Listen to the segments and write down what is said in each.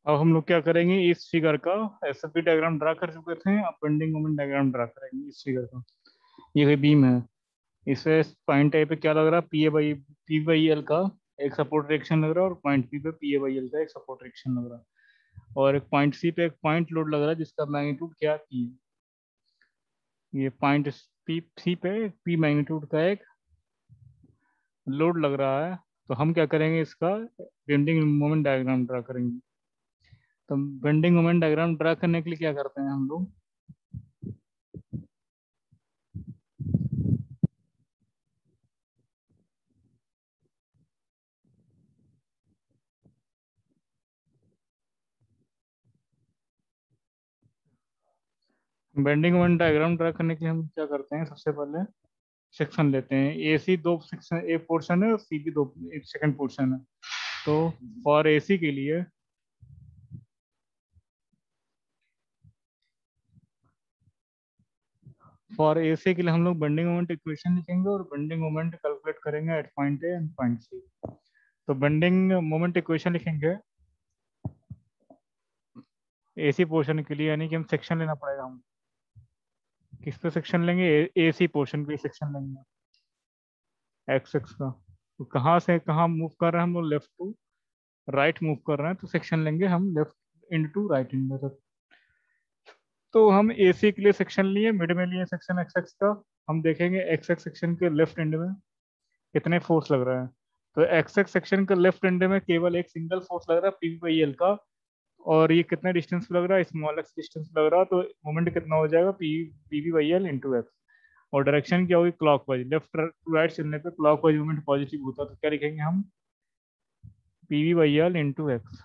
अब हम लोग क्या करेंगे, इस फिगर का एसएफपी डायग्राम ड्रा कर चुके थे, अब बेंडिंग मोमेंट डायग्राम ड्रा करेंगे इस फिगर का। ये बीम है, इसे पॉइंट ए पे क्या लग रहा है, पी बाई एल का एक सपोर्ट रिएक्शन लग रहा है, और पॉइंट पी पे पी बाई एल का एक सपोर्ट रिएक्शन लग रहा है, और एक पॉइंट सी पे एक पॉइंट लोड लग रहा है जिसका मैग्नीट्यूड क्या पी है। ये पॉइंट पी सी पे पी मैग्नीट्यूड का एक लोड लग रहा है। तो हम क्या करेंगे, इसका बेंडिंग मोमेंट डायग्राम ड्रा करेंगे। तो बेंडिंग मोमेंट डायग्राम ड्रा करने के लिए क्या करते हैं हम लोग, बेंडिंग मोमेंट डायग्राम ड्रा करने के लिए हम क्या करते हैं, सबसे पहले सेक्शन लेते हैं। ए सी दो सेक्शन, एक पोर्शन है, और सी भी दो, एक सेकंड पोर्शन है। तो फॉर ए सी के लिए, हम लोग बेंडिंग मोमेंट इक्वेशन लिखेंगे और बेंडिंग मोमेंट कैलकुलेट करेंगे at point A and point C. तो बेंडिंग मोमेंट इक्वेशन लिखेंगे एसी पोर्शन के लिए, यानी कि हम सेक्शन लेना पड़ेगा। हम किस पे सेक्शन लेंगे, एसी पोर्शन पे सेक्शन लेंगे, एक्स एक्स का। तो कहाँ से कहाँ मूव कर रहे हैं हम लोग, लेफ्ट टू राइट मूव कर रहे हैं, तो सेक्शन लेंगे हम left end to right end तक। तो हम एसी के लिए सेक्शन लिए, मिड में लिए सेक्शन एक्स एक्स का। हम देखेंगे एक्स एक्स सेक्शन के लेफ्ट एंड में कितने फोर्स लग रहा है। तो एक्स एक्स सेक्शन के लेफ्ट एंड में केवल एक सिंगल फोर्स लग रहा है, पी/एल का। और ये कितना डिस्टेंस पे लग रहा है, स्मॉल एक्स डिस्टेंस पे लग रहा है। तो मोमेंट कितना हो जाएगा, पी/एल इंटू एक्स। और डायरेक्शन क्या होगी, क्लॉकवाइज, लेफ्ट टू राइट चलने पे क्लॉकवाइज मोमेंट पॉजिटिव होता है। तो क्या लिखेंगे हम, पी/एल इंटू एक्स।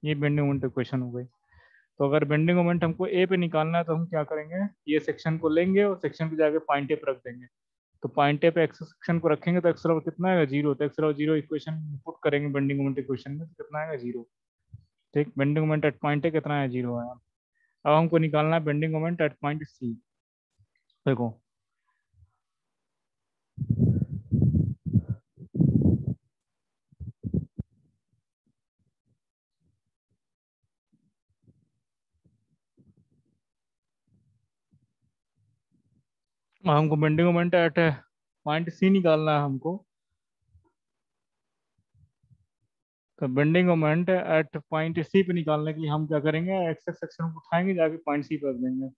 ये बेंडिंग मोमेंट इक्वेशन हो गई। तो अगर बेंडिंग मोमेंट हमको ए पे निकालना है तो हम क्या करेंगे, ये सेक्शन को लेंगे और सेक्शन पे जाके पॉइंट ए पे रख देंगे। तो पॉइंट ए पे एक्स सेक्शन को रखेंगे तो एक्स बराबर कितना आएगा, जीरो। तो एक्स बराबर जीरो इक्वेशन पुट करेंगे बेंडिंग मोमेंट इक्वेशन में, तो कितना आएगा, जीरो। ठीक, bending moment at point A कितना है, जीरो आया। अब हमको निकालना है bending moment at point C. देखो, हमको bending moment at point C निकालना है हमको। तो bending moment at point C पे निकालने के लिए हम क्या करेंगे, एक्स एक्स सेक्शन को उठाएंगे, जाके पॉइंट सी पे रख देंगे।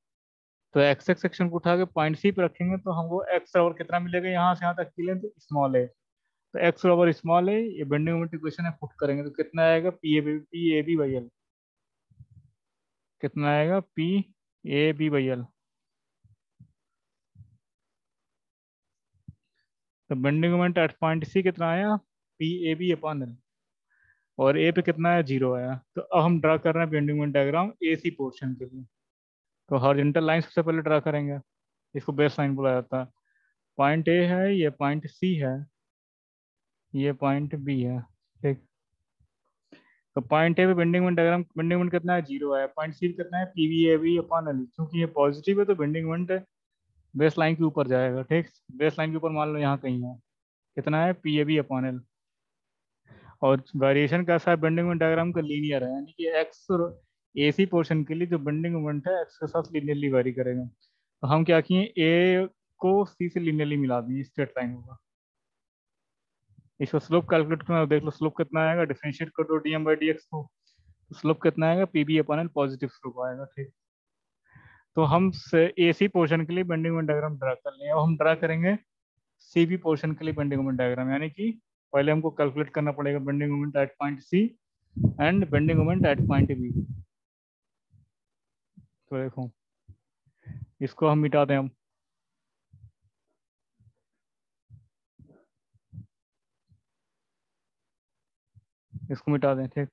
तो एक्स एक्स सेक्शन को उठा के पॉइंट सी पे रखेंगे तो हमको एक्स बराबर कितना मिलेगा, यहाँ से यहाँ तक की लेंथ स्मॉल है। तो एक्स बराबर स्मॉल है, ये बेंडिंग मोमेंट इक्वेशन है, पुट करेंगे तो कितना आएगा, P A B by L. कितना आएगा, पी/ए/बी/एल। तो bending moment at point C कितना आया, पी/ए/बी/एल। और ए पे कितना है, जीरो आया। तो अब हम ड्रा कर रहे हैं bending moment diagram A C portion के लिए। तो हॉरिजॉन्टल लाइन सबसे पहले ड्रा करेंगे, इसको बेस लाइन बोला जाता है। पॉइंट ए है, ये पॉइंट सी है, ये पॉइंट बी है। ठीक, तो पॉइंट ए पे bending moment diagram, bending moment कितना है, जीरो है। पॉइंट सी पे कितना है, पी/ए/बी/एल। क्योंकि ये पॉजिटिव है तो बेंडिंग मोमेंट बेस लाइन के ऊपर जाएगा। ठीक, बेस लाइन के ऊपर मान लो यहाँ कहीं है, कितना है, पी/ए/बी/एल। और वेरिएशन कैसा है, बेंडिंग मोमेंट डायग्राम का लीनियर है, यानी कि एक्स एसी पोर्शन के लिए जो बेंडिंग मोमेंट है एक्स के साथ लीनियरली वेरी करेगा। तो हम क्या किए, ए को सी से लीनियरली मिला दिए, स्ट्रेट लाइन होगा। इसका स्लोप कैलकुलेट करना, देख लो स्लोप कितना आएगा, डिफरेंशिएट कर दो dm/dx को। तो स्लोप कितना आएगा, पी/बी/एल, पॉजिटिव स्लोप आएगा। ठीक, तो हम ए सी पोर्शन के लिए बेंडिंग मोमेंट डायग्राम ड्रा कर लिए। अब हम ड्रा करेंगे सी बी पोर्शन के लिए बेंडिंग मोमेंट डायग्राम, यानी कि पहले हमको कैलकुलेट करना पड़ेगा bending moment at point C and bending moment at point B. तो देखो, इसको हम मिटा दें, हम इसको मिटा दें। ठीक,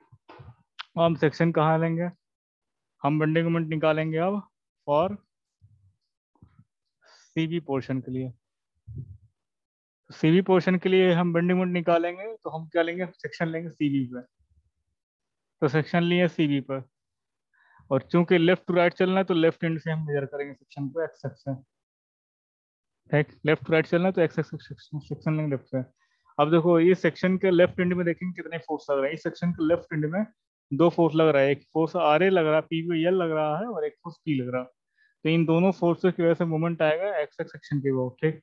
अब हम सेक्शन कहाँ लेंगे, हम बेंडिंग मोमेंट निकालेंगे अब फॉर सी बी पोर्शन के लिए। सी बी पोर्शन के लिए हम बेंडिंग मोमेंट निकालेंगे तो हम क्या लेंगे, सेक्शन लेंगे सी बी पे। तो सेक्शन लिए सी बी पर, और चूंकि लेफ्ट टू राइट चलना है तो लेफ्ट हैंड से हम मेजर करेंगे सेक्शन को एक्स एक्स से। ठीक, लेफ्ट टू राइट चलना है तो एक्स एक्स सेक्शन लेंगे लेफ्ट से। अब देखो, ये सेक्शन के लेफ्ट एंड में देखेंगे कितने फोर्स लग रहे हैं, इस सेक्शन के लेफ्ट एंड में दो फोर्स लग रहा है, एक फोर्स आर ए लग रहा है, पी वी एल लग रहा है, और एक फोर्स पी लग रहा है। तो इन दोनों फोर्सेस की वजह से मोमेंट आएगा एक्स एक्स सेक्शन के वो, ठीक।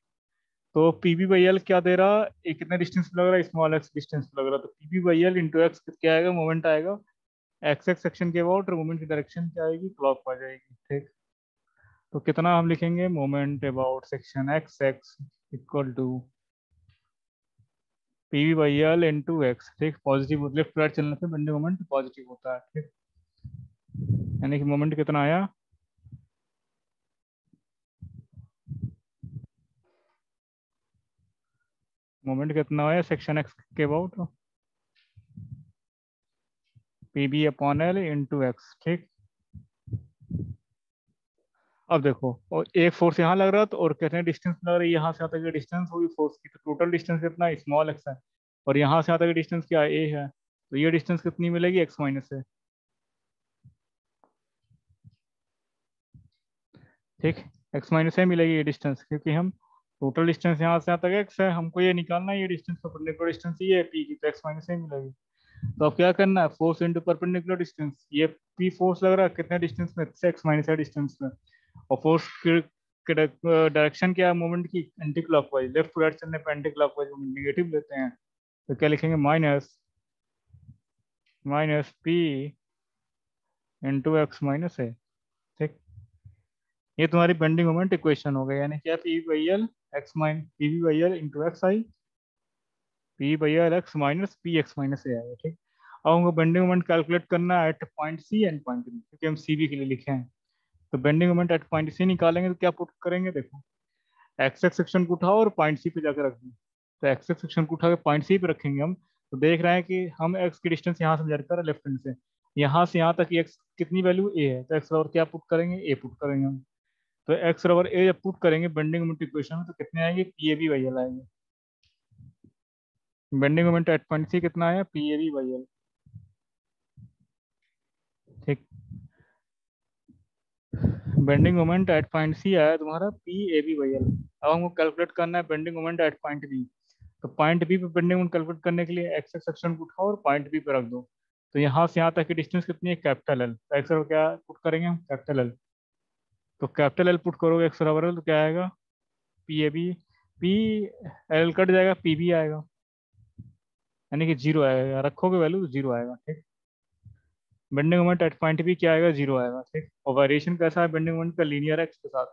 तो पी बी बाई एल क्या दे रहा, ये कितने डिस्टेंस पे लग रहा है, स्मॉल एक्स डिस्टेंस पे लग रहा है, तो P B by L into X क्या आएगा, मोमेंट आएगा एक्स एक्स सेक्शन के अबाउट, और मोमेंट की डायरेक्शन क्या आएगी, क्लॉक आ जाएगी, ठीक। तो कितना हम लिखेंगे, moment about section X X equal to P V by L into X, ठीक। पॉजिटिव लेफ्ट राइट चलने पे बेंडिंग मोमेंट पॉजिटिव होता है, ठीक। यानी कि मोमेंट कितना आया, मोमेंट कितना आया सेक्शन एक्स के about, P B upon L into X, ठीक। अब देखो, और एक फोर्स यहाँ लग रहा है, तो और कितने डिस्टेंस लग रही है, यहाँ से यहाँ तक की डिस्टेंस होगी फोर्स की, तो टोटल डिस्टेंस कितना है, स्मॉल एक्स है, और यहाँ से यहाँ तक की डिस्टेंस क्या है, ए है, तो ये डिस्टेंस कितनी मिलेगी, एक्स माइनस है, ठीक। एक्स माइनस है मिलेगी ये डिस्टेंस, क्योंकि हम टोटल डिस्टेंस यहाँ से यहाँ तक एक्स है, हमको ये निकालना है, ये डिस्टेंस परपेंडिकुलर डिस्टेंस ये है पी की, तो एक्स माइनस है मिलेगी। तो अब क्या करना है, फोर्स इंटू परपेंडिकुलर डिस्टेंस, ये पी फोर्स लग रहा है कितने डिस्टेंस में, एक्स माइनस है डिस्टेंस में, और फोर्स की डायरेक्शन क्या है मूवमेंट की, anti clockwise, left to right चलने पे एंटी क्लॉकवाइज मूवमेंट नेगेटिव लेते हैं, तो क्या लिखेंगे, minus minus P into x minus है, ठीक। ये तुम्हारी बेंडिंग मोमेंट इक्वेशन हो गई, यानी क्या, P by L X minus P V by L into X I, P by L X minus P X minus A आएगा, ठीक। अब हमको बेंडिंग मोमेंट कैलकुलेट करना है at point C and point B, क्योंकि हम सी बी के लिए लिखे हैं। तो bending moment at point C निकालेंगे, तो क्या पुट करेंगे, देखो एक्स एक्स सेक्शन को उठाओ और पॉइंट सी पे जाकर रख दो। तो एक्स एक्स सेक्शन को उठा के पॉइंट सी पे रखेंगे हम, तो देख रहे हैं कि हम एक्स की डिस्टेंस यहाँ से मेजर कर रहे हैं लेफ्ट हैंड से, यहाँ से यहाँ तक एक्स कितनी वैल्यू ए है, तो एक्स बराबर क्या पुट करेंगे, ए पुट करेंगे हम। तो एक्स बराबर ए जब पुट करेंगे बेंडिंग मोमेंट इक्वेशन में, तो कितने आएंगे, P A B Y L आएंगे। Bending moment at point C कितना आया, P A B Y L, ठीक। Bending moment at point C आया तुम्हारा P A B Y L. अब हमको कैलकुलेट करना है bending moment at point B. तो पॉइंट बी पे बेंडिंग मोमेंट कैलकुलेट करने के लिए एक्स एक्स सेक्शन को उठाओ और पॉइंट बी पे रख दो। तो यहाँ से यहाँ तक की डिस्टेंस कितनी है, कैपिटल एल, तो एक्स बराबर क्या पुट करेंगे हम, कैपिटल एल। तो कैपिटल एल पुट करोगे एक्स बराबर तो क्या आएगा, P A B, P L cut जाएगा, पी बी आएगा, यानी कि जीरो आएगा, रखोगे वैल्यू तो जीरो आएगा, ठीक। Bending moment at point B क्या आएगा, जीरो आएगा, ठीक। और वेरिएशन कैसा है बेंडिंग मोमेंट का, लीनियर है एक्स के साथ।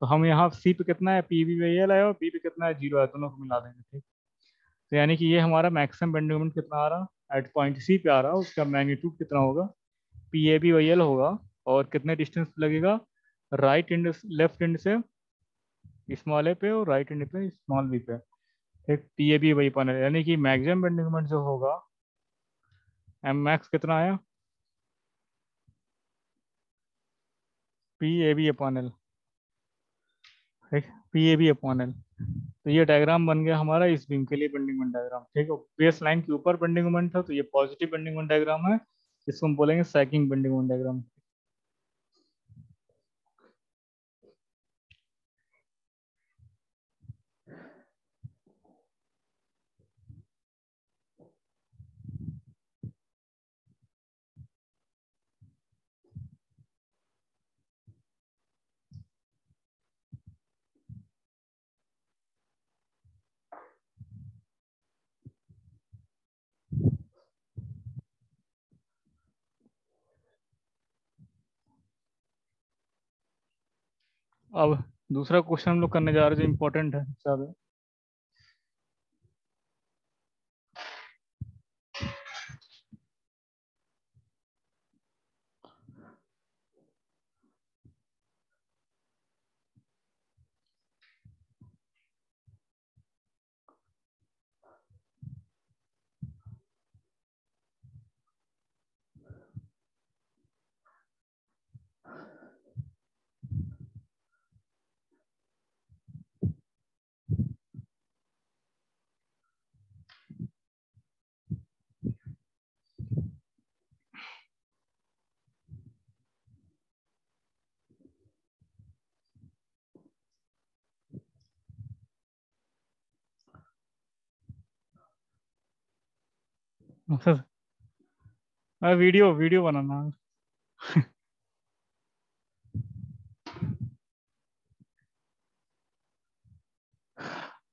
तो हम यहाँ सी पे कितना है, पी बी बाई एल आया, और बी पे कितना है, जीरो है, दोनों को मिला देंगे, ठीक। तो यानी कि ये हमारा मैक्सिमम बेंडिंग मोमेंट कितना आ रहा, एट पॉइंट सी पे आ रहा, उसका मैग्नीट्यूड कितना होगा, P A B Y L होगा। और कितने डिस्टेंस लगेगा, राइट एंड लेफ्ट एंड से स्मॉल ए पे, और राइट एंड पे स्मॉल बी पे, ठीक। पी ए बी वही पाना, यानी कि मैक्सिमम बेंडिंग मोमेंट जो होगा, एम मैक्स कितना आया, P A B upon L, ठीक। P A B upon L. तो ये डायग्राम बन गया हमारा इस बीम के लिए बेंडिंग मोमेंट डायग्राम, ठीक है। बेस लाइन के ऊपर बेंडिंग मोमेंट था, तो ये पॉजिटिव बेंडिंग मोमेंट डायग्राम है, इसको हम बोलेंगे सैगिंग बेंडिंग मोमेंट डायग्राम। अब दूसरा क्वेश्चन हम लोग करने जा रहे हैं जो इम्पोर्टेंट है सब। वीडियो वीडियो बनाना।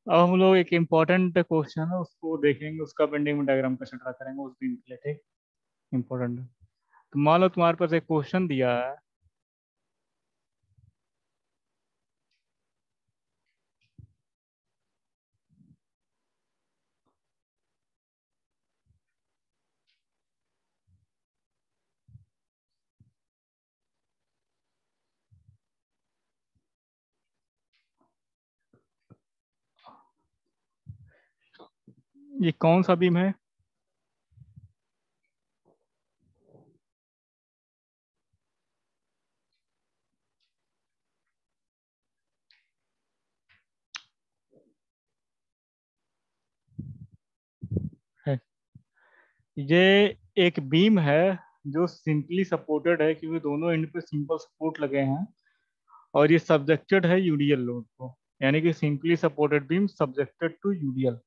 अब हम लोग एक इम्पोर्टेंट क्वेश्चन है उसको देखेंगे, उसका बेंडिंग डायग्राम कैसे ड्रा करेंगे उस दिन के लिए, ठीक। इम्पोर्टेंट। तो मान लो तुम्हारे पास एक क्वेश्चन दिया है। ये कौन सा बीम है? ये एक बीम है जो सिंपली सपोर्टेड है, क्योंकि दोनों एंड पे सिंपल सपोर्ट लगे हैं, और ये सब्जेक्टेड है यूडीएल लोड को। यानी कि simply supported beam subjected to UDL.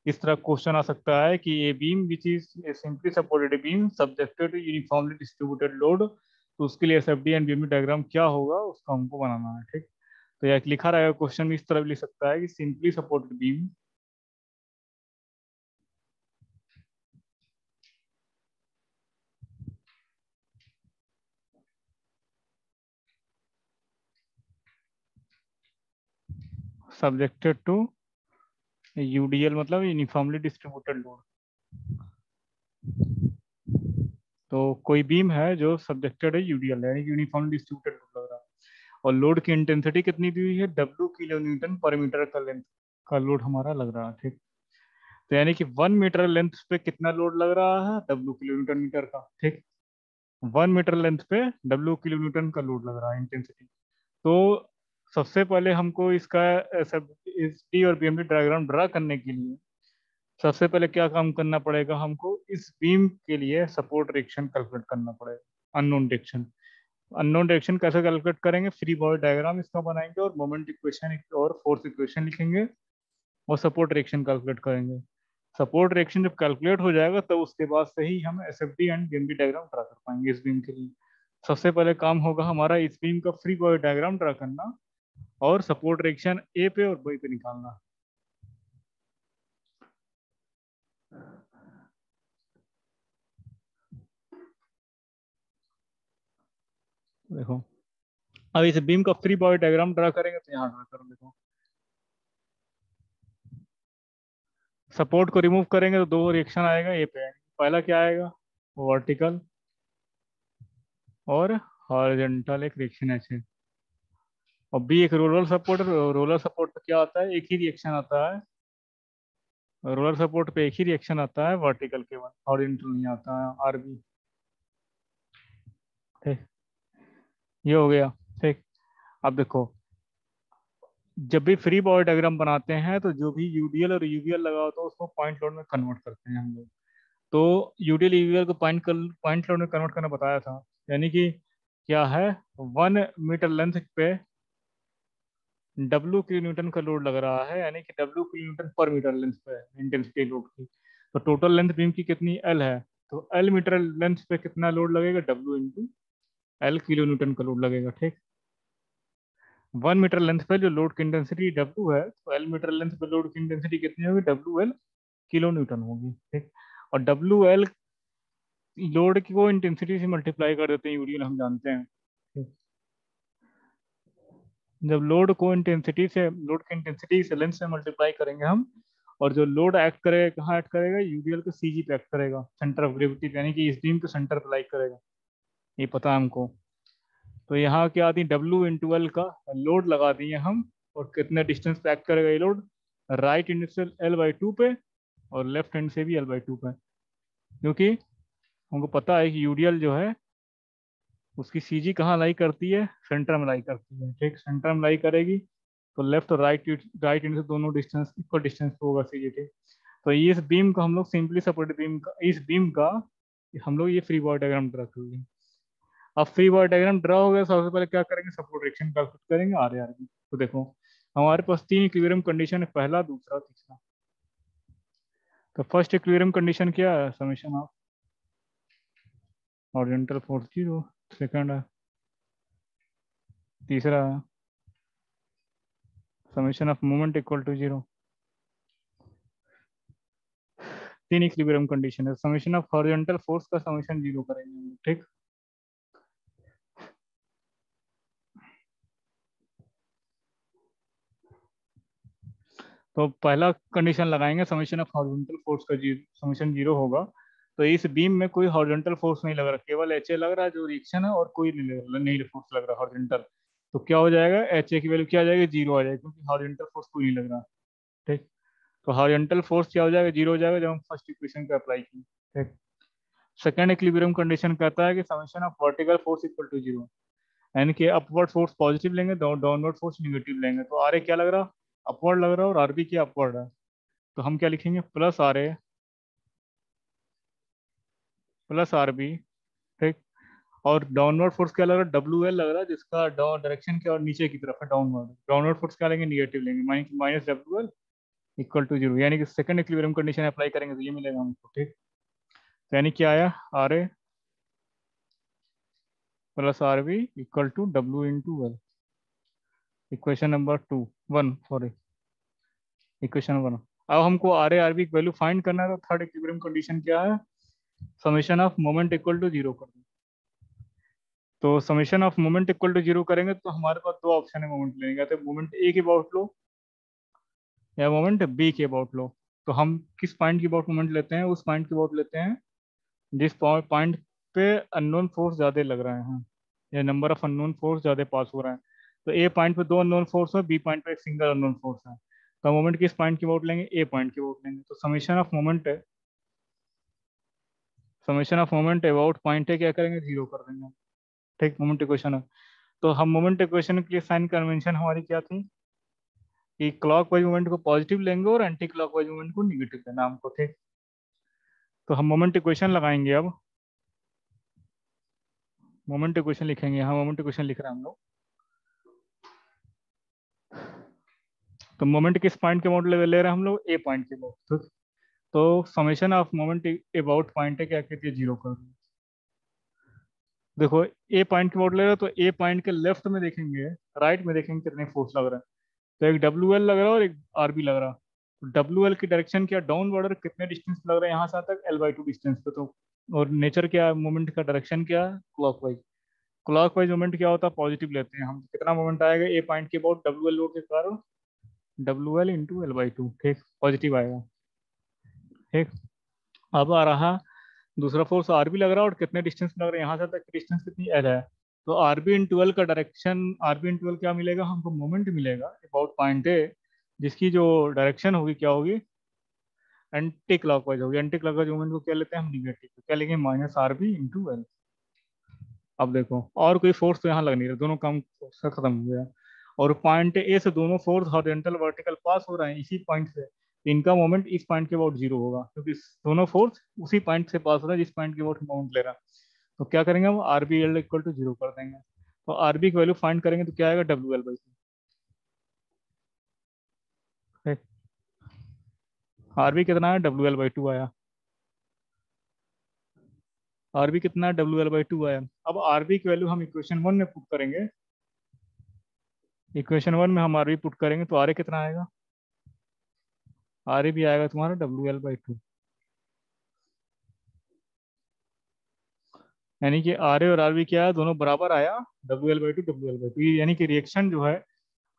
इस तरह क्वेश्चन आ सकता है कि a beam which is simply supported beam subjected to uniformly distributed load, तो उसके लिए एसएफडी एंड बीम डायग्राम क्या होगा उसका हमको बनाना है, ठीक। तो यह लिखा रहेगा क्वेश्चन इस तरह भी लिख सकता है कि simply supported beam, subjected to UDL मतलब यूनिफॉर्मली डिस्ट्रीब्यूटेड लोड। तो कोई बीम है जो सब्जेक्टेड है यूडीएल यानी यूनिफॉर्मली डिस्ट्रीब्यूटेड लोड लग रहा है, और लोड की इंटेंसिटी कितनी दी हुई है, डब्ल्यू किलो न्यूटन पर मीटर का लेंथ का लोड हमारा लग रहा है, ठीक। तो यानी कि 1 मीटर लेंथ पे कितना लोड लग रहा है, डब्ल्यू किलो न्यूटन मीटर का, ठीक। 1 मीटर लेंथ पे डब्ल्यू किलो न्यूटन का लोड लग रहा है, इंटेंसिटी। तो सबसे पहले हमको इसका सब एस डी और बीएमडी डायग्राम ड्रा करने के लिए सबसे पहले क्या काम करना पड़ेगा, हमको इस बीम के लिए सपोर्ट रिएक्शन कैलकुलेट करना पड़ेगा, अननोन रिएक्शन। अननोन डायरेक्शन कैसे कैलकुलेट करेंगे, फ्री बॉडी डायग्राम इसका बनाएंगे और मोमेंट इक्वेशन और फोर्स इक्वेशन लिखेंगे, और सपोर्ट डायरेक्शन कैलकुलेट करेंगे। सपोर्ट डायरेक्शन जब कैलकुलेट हो जाएगा तो उसके बाद से ही हम S F D and BMD diagram draw कर पाएंगे इस बीम के लिए। सबसे पहले काम होगा हमारा इस बीम का फ्री बॉडी डायग्राम ड्रा करना और सपोर्ट डायरेक्शन ए पे और बी पे निकालना। देखो, अब इस बीम का फ्री बॉडी डायग्राम ड्रा करेंगे तो यहाँ ड्रा करो, देखो। सपोर्ट को रिमूव करेंगे तो दो रिएक्शन आएगा ए पे। पहला क्या आएगा, वर्टिकल और हॉरिजॉन्टल एक रिएक्शन है। और बी एक रोलर सपोर्ट, रोलर सपोर्ट पे क्या आता है, एक ही रिएक्शन आता है। रोलर सपोर्ट पे एक ही रिएक्शन आता है वर्टिकल केवल, हॉरिजॉन्टल नहीं आता है, आरबी, ठीक। ये हो गया, ठीक। अब देखो, जब भी फ्री बॉडी डायग्राम बनाते हैं तो जो भी यूडीएल और यूवीएल लगा होता है उसको पॉइंट लोड में कन्वर्ट करते हैं हम लोग। तो यूडीएल यूवीएल को पॉइंट लोड में कन्वर्ट करना बताया था। यानी कि क्या है, 1 मीटर लेंथ पे डब्ल्यू किलो न्यूटन का लोड लग रहा है, यानी कि डब्ल्यू किलो न्यूटन पर मीटर लेंथ पे इंटेंसिटी लोड की। तो टोटल लेंथ बीम की कितनी, एल है। तो एल मीटर लेंथ पे कितना लोड लगेगा, W into L kilo Newton का लोड लगेगा, ठीक। 1 मीटर लेंथ पे जो लोड की इंटेंसिटी डब्ल्यू है, तो एल मीटर लेंथ पे लोड की इंटेंसिटी कितनी होगी, डब्ल्यू एल किलो न्यूटन होगी, ठीक। और डब्ल्यू एल लोड की वो इंटेंसिटी से मल्टीप्लाई कर देते हैं, यूरियन हम जानते हैं, ठीक? जब लोड की इंटेंसिटी से लेंथ से मल्टीप्लाई करेंगे हम, और जो लोड एक्ट करेगा कहाँ एक्ट करेगा, यूडीएल के सीजी पे एक्ट करेगा, सेंटर ऑफ ग्रेविटी, यानी कि इस बीम के सेंटर पे लाइक करेगा, ये पता है हमको। तो यहाँ क्या आती, डब्ल्यू इंटू एल का लोड लगा दिए हम, और कितने डिस्टेंस पे एक्ट करेगा ये लोड, राइट एंड से L/2 पे और लेफ्ट हैंड से भी L/2 पे। क्योंकि हमको पता है कि यूडीएल जो है उसकी सीजी कहाँ लाई करती है, सेंटर में लाई करती है, ठीक। सेंटर में लाई करेगी तो लेफ्ट और राइट एंड से दोनों डिस्टेंस इक्वल डिस्टेंस पे होगा सीजी, ठीक। तो ये इस बीम का हम लोग सिंपली सपोर्ट बीम का, इस बीम का हम लोग ये फ्री बॉडी डायग्राम ड्रा कर लेंगे। अब फ्री बॉडी डायग्राम ड्रा हो गया, सबसे पहले क्या करेंगे, सपोर्ट डायरेक्शन कैलकुलेट करेंगे आर आर की। तो देखो, हमारे पास 3 इक्विलिब्रियम कंडीशन है, पहला दूसरा तीसरा। तो फर्स्ट इक्विलिब्रियम कंडीशन क्या है, summation of horizontal force 0, second है। तीसरा summation of moment equal to 0। तीन इक्विलिब्रियम कंडीशन है, समेशन ऑफ हॉरिजॉन्टल फोर्स का समेशन 0 करेंगे हम लोग, ठीक। तो पहला कंडीशन लगाएंगे, समेशन ऑफ हॉरिजॉन्टल फोर्स का समेशन 0 होगा। तो इस बीम में कोई हॉरिजॉन्टल फोर्स नहीं लग रहा, केवल एच ए लग रहा है जो रिएक्शन है, और कोई नहीं फोर्स लग रहा हॉरिजॉन्टल। तो क्या हो जाएगा, एच ए की वैल्यू क्या आ जाएगी, 0 आ जाएगी, क्योंकि हॉरिजॉन्टल फोर्स कोई नहीं लग रहा, ठीक। तो हॉरिजॉन्टल फोर्स क्या हो जाएगा, 0 हो जाएगा जब हम फर्स्ट इक्वेशन को अप्लाई की, ठीक। सेकंड इक्विलिब्रियम कंडीशन कहता है कि summation of vertical force equal to 0, यानी कि अपवर्ड फोर्स पॉजिटिव लेंगे, डाउनवर्ड फोर्स निगेटिव लेंगे। तो आर ए क्या लग रहा, अपवर्ड लग रहा है, और आर बी क्या अपवर्ड है। तो हम क्या लिखेंगे, plus R A plus R B, ठीक। और डाउनवर्ड फोर्स क्या लग रहा है, डब्ल्यू एल लग रहा है, जिसका डायरेक्शन क्या और नीचे की तरफ है, डाउनवर्ड। डाउनवर्ड फोर्स क्या लेंगे, निगेटिव लेंगे, minus W L equal to 0, यानी कि सेकंड इक्विलिब्रियम कंडीशन अप्लाई करेंगे तो ये मिलेगा हमको, ठीक। तो यानी क्या आया, R A plus R B equal to W into L. Equation number 1, sorry, equation 1। अब हमको आर ए आर बी की वैल्यू फाइंड करना है, तो थर्ड इक्विलिब्रियम कंडीशन क्या है, summation of moment equal to 0 कर दो। तो summation of moment equal to 0 करेंगे तो हमारे पास दो ऑप्शन है मोमेंट लेने का, तो मोमेंट ए के अबाउट लो या मोमेंट बी के अबाउट लो। तो हम किस पॉइंट की अबाउट मोमेंट लेते हैं, उस पॉइंट की अबाउट लेते हैं जिस पॉइंट पे अननोन फोर्स ज़्यादा लग रहे हैं, या नंबर ऑफ अननोन फोर्स ज़्यादा पास हो रहा है। तो ए पॉइंट पे दो अननोन फोर्स है, बी पॉइंट पे एक सिंगल अननोन फोर्स है। तो मोमेंट किस पॉइंट की अबाउट लेंगे, ए पॉइंट की अबाउट लेंगे। तो समेशन ऑफ मोमेंट है, summation of moment about point है, क्या करेंगे, 0 कर देंगे, ठीक। मोमेंट इक्वेशन है। तो हम मोमेंट इक्वेशन के लिए साइन कन्वेंशन हमारी क्या थी, कि क्लॉक वाइज मोमेंट को पॉजिटिव लेंगे और एंटी क्लॉक वाइज मोमेंट को निगेटिव लेना हमको, ठीक। तो हम मोमेंट इक्वेशन लगाएंगे अब, मोमेंट इक्वेशन लिखेंगे, यहाँ मोमेंट इक्वेशन लिख रहे हैं हम लोग। तो मोमेंट किस पॉइंट के अबाउट ले रहे हैं हम लोग, ए पॉइंट के अबाउट, ठीक। तो summation of moment about point है, क्या कहती है, 0 कर दो। देखो ए पॉइंट के अबाउट ले रहे हो, तो ए पॉइंट के लेफ्ट में देखेंगे, राइट में देखेंगे कितने फोर्स लग रहा है। तो एक डब्ल्यू एल लग रहा है और एक आर बी लग रहा है। तो डब्ल्यू एल की डायरेक्शन क्या, डाउनवर्ड, कितने डिस्टेंस लग रहा है यहाँ से तक, L/2 डिस्टेंस पे। तो और नेचर क्या है, मोमेंट का डायरेक्शन क्या है, क्लॉकवाइज। क्लॉकवाइज मोमेंट क्या होता है, पॉजिटिव लेते हैं हम। कितना मोमेंट आएगा ए पॉइंट के अबाउट डब्ल्यू एल के कारण, डब्ल्यू एल इंटू L/2, ठीक, पॉजिटिव आएगा, ठीक। अब आ रहा दूसरा फोर्स आर बी लग रहा है, और कितने डिस्टेंस लग रहा है यहाँ से तक, डिस्टेंस कितनी एल है। तो आर बी इन ट्वेल्व का direction, R be in twelve क्या मिलेगा हमको, मोमेंट मिलेगा अबाउट पॉइंट ए, जिसकी जो डायरेक्शन होगी क्या होगी, एंटी क्लॉकवाइज होगी। एंटी क्लॉकवाइज मोमेंट को क्या लेते हैं हम, निगेटिव। तो क्या लेंगे, minus R B into L. अब देखो और कोई फोर्स तो यहाँ लग नहीं रहा, दोनों काम से खत्म हो गया। और पॉइंट ए से दोनों फोर्स हॉरिजॉन्टल वर्टिकल पास हो रहे हैं इसी पॉइंट से, तो इनका मोमेंट इस पॉइंट के अबाउट 0 होगा, क्योंकि दोनों फोर्स उसी पॉइंट से पास हो रहा है जिस पॉइंट के अबाउट मोमेंट ले रहा है। तो क्या करेंगे हम, R B L equal to 0 कर देंगे। तो आर बी की वैल्यू फाइंड करेंगे तो क्या आएगा, WL/2। आर बी कितना है, WL/2 आया। आर बी कितना है, WL/2 आया। अब आर बी की वैल्यू हम इक्वेशन 1 में पुट करेंगे, इक्वेशन 1 में हम आर बी पुट करेंगे तो आर ए कितना आएगा, आर ए भी आएगा तुम्हारा WL/2। यानी कि आर ए और आर बी क्या है, दोनों बराबर आया, WL/2 यानी कि रिएक्शन जो है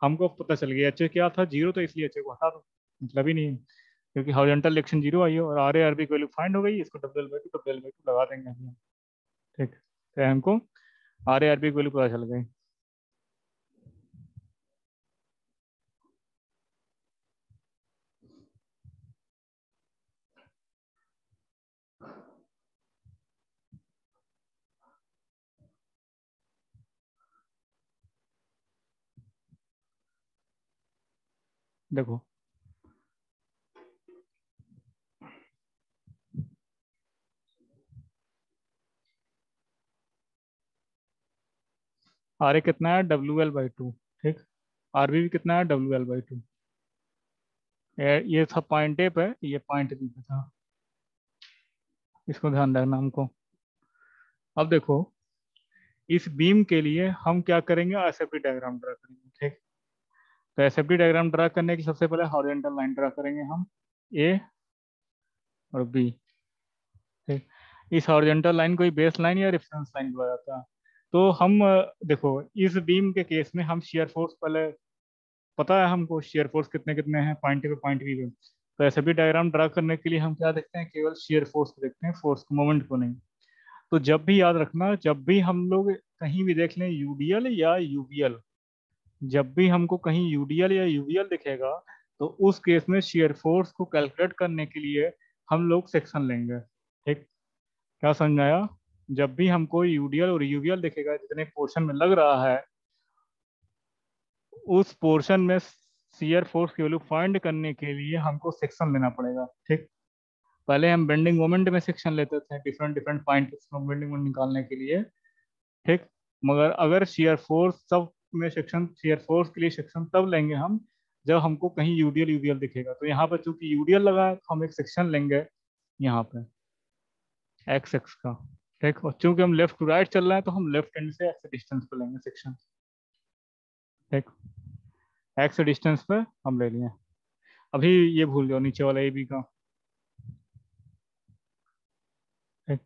हमको पता चल गया। एच ए क्या था, 0, तो इसलिए एच ए को हटा दो, मतलब ही नहीं है, क्योंकि हॉरिजॉन्टल रिएक्शन 0 आई है, और आर ए आर बी की वैल्यू फाइंड हो गई, इसको WL/2 लगा देंगे हम, ठीक। तो हमको आर ए आर बी की वैल्यू पता चल गई। देखो आर ए कितना है, WL/2, ठीक। आर बी भी कितना है, WL/2। ये था पॉइंट ए पे, ये पॉइंट बी पे था, इसको ध्यान रखना हमको। अब देखो, इस बीम के लिए हम क्या करेंगे, एसएफडी डायग्राम ड्रा करेंगे। ठीक, तो एसएफडी डायग्राम ड्रा करने के लिए सबसे पहले हॉरिजॉन्टल लाइन ड्रा करेंगे हम, ए और बी। ठीक, इस हॉरिजॉन्टल लाइन को बेस लाइन या रेफरेंस लाइन बोला जाता है। तो हम देखो, इस बीम के केस में हम शियर फोर्स पहले पता है हमको, शियर फोर्स कितने कितने हैं पॉइंट ए पे पॉइंट बी पे। तो एसएफडी डायग्राम ड्रा करने के लिए हम क्या देखते हैं, केवल शियर फोर्स को देखते हैं, फोर्स को, मोमेंट को नहीं। तो जब भी याद रखना, जब भी हम लोग कहीं भी देख लें यूडीएल या यूवीएल, जब भी हमको कहीं यूडीएल या यूवीएल दिखेगा, तो उस केस में शियर फोर्स को कैलकुलेट करने के लिए हम लोग सेक्शन लेंगे। ठीक, क्या समझ आया? जब भी हमको यूडीएल और यूवीएल दिखेगा, जितने पोर्शन में लग रहा है, उस पोर्शन में शियर फोर्स की वैल्यू फाइंड करने के लिए हमको सेक्शन लेना पड़ेगा। ठीक, पहले हम बेंडिंग मोमेंट में सेक्शन लेते थे different different point bending moment निकालने के लिए। ठीक, मगर अगर शेयर फोर्स सब में सेक्शन, शेयर फोर्स के लिए सेक्शन तब लेंगे हम जब हमको कहीं यूडीएल यूवीएल दिखेगा। तो यहाँ पर चूंकि यूडीएल लगा है, तो हम एक सेक्शन लेंगे यहाँ पे एक्स एक्स का। ठीक, और चूंकि हम लेफ्ट टू राइट चल रहे हैं, तो हम लेफ्ट एंड से एक्स डिस्टेंस पे लेंगे सेक्शन। ठीक, एक्स डिस्टेंस पे हम ले लिए। अभी ये भूल जाओ नीचे वाला ए बी का। ठीक,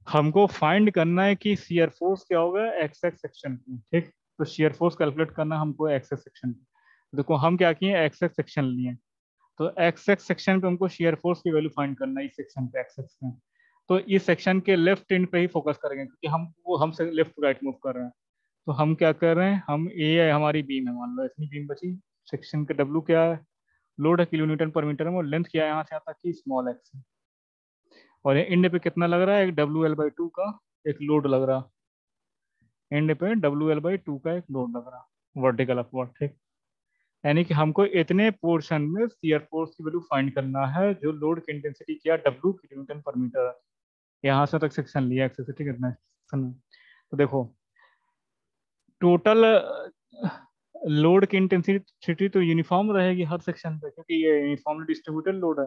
हमको फाइंड करना है कि शियर फोर्स क्या होगा एक्स एक्स सेक्शन की। ठीक, तो शियर फोर्स कैलकुलेट करना हमको एक्स एक्स सेक्शन की। देखो हम क्या किए, एक्स एक्स सेक्शन लिए। तो एक्स एक्स सेक्शन पे हमको शियर फोर्स की वैल्यू फाइंड करना है, इस सेक्शन पे एक्स एक्स में। तो इस सेक्शन के लेफ्ट एंड पे ही फोकस करेंगे, क्योंकि हम से लेफ्ट टू राइट मूव कर रहे हैं। तो हम क्या कर रहे हैं, हम ए है हमारी बीम है, मान लो इतनी बीम बची। सेक्शन का डब्ल्यू क्या है, लोड है किलो न्यूटन पर मीटर में, और लेंथ क्या है यहाँ से यहाँ तक की, स्मॉल एक्स है। और ये एंड पे कितना लग रहा है, एक डब्ल्यू एल बाई 2 का एक लोड लग रहा है। एंड पे डब्ल्यू एल बाई 2 का एक लोड लग रहा, वर्टिकल अपवर्ड। ठीक, यानी कि हमको इतने पोर्शन में शियर फोर्स की वैल्यू फाइंड करना है, जो लोड की इंटेंसिटी क्या, डब्ल्यू किलो न्यूटन पर मीटर है। यहाँ से तक सेक्शन लिया एक्सेस, ठीक है, इतना सेक्शन। तो देखो, टोटल लोड की इंटेंसिटी तो यूनिफॉर्म रहेगी हर सेक्शन पे, क्योंकि ये यूनिफॉर्मली डिस्ट्रीब्यूटेड लोड है।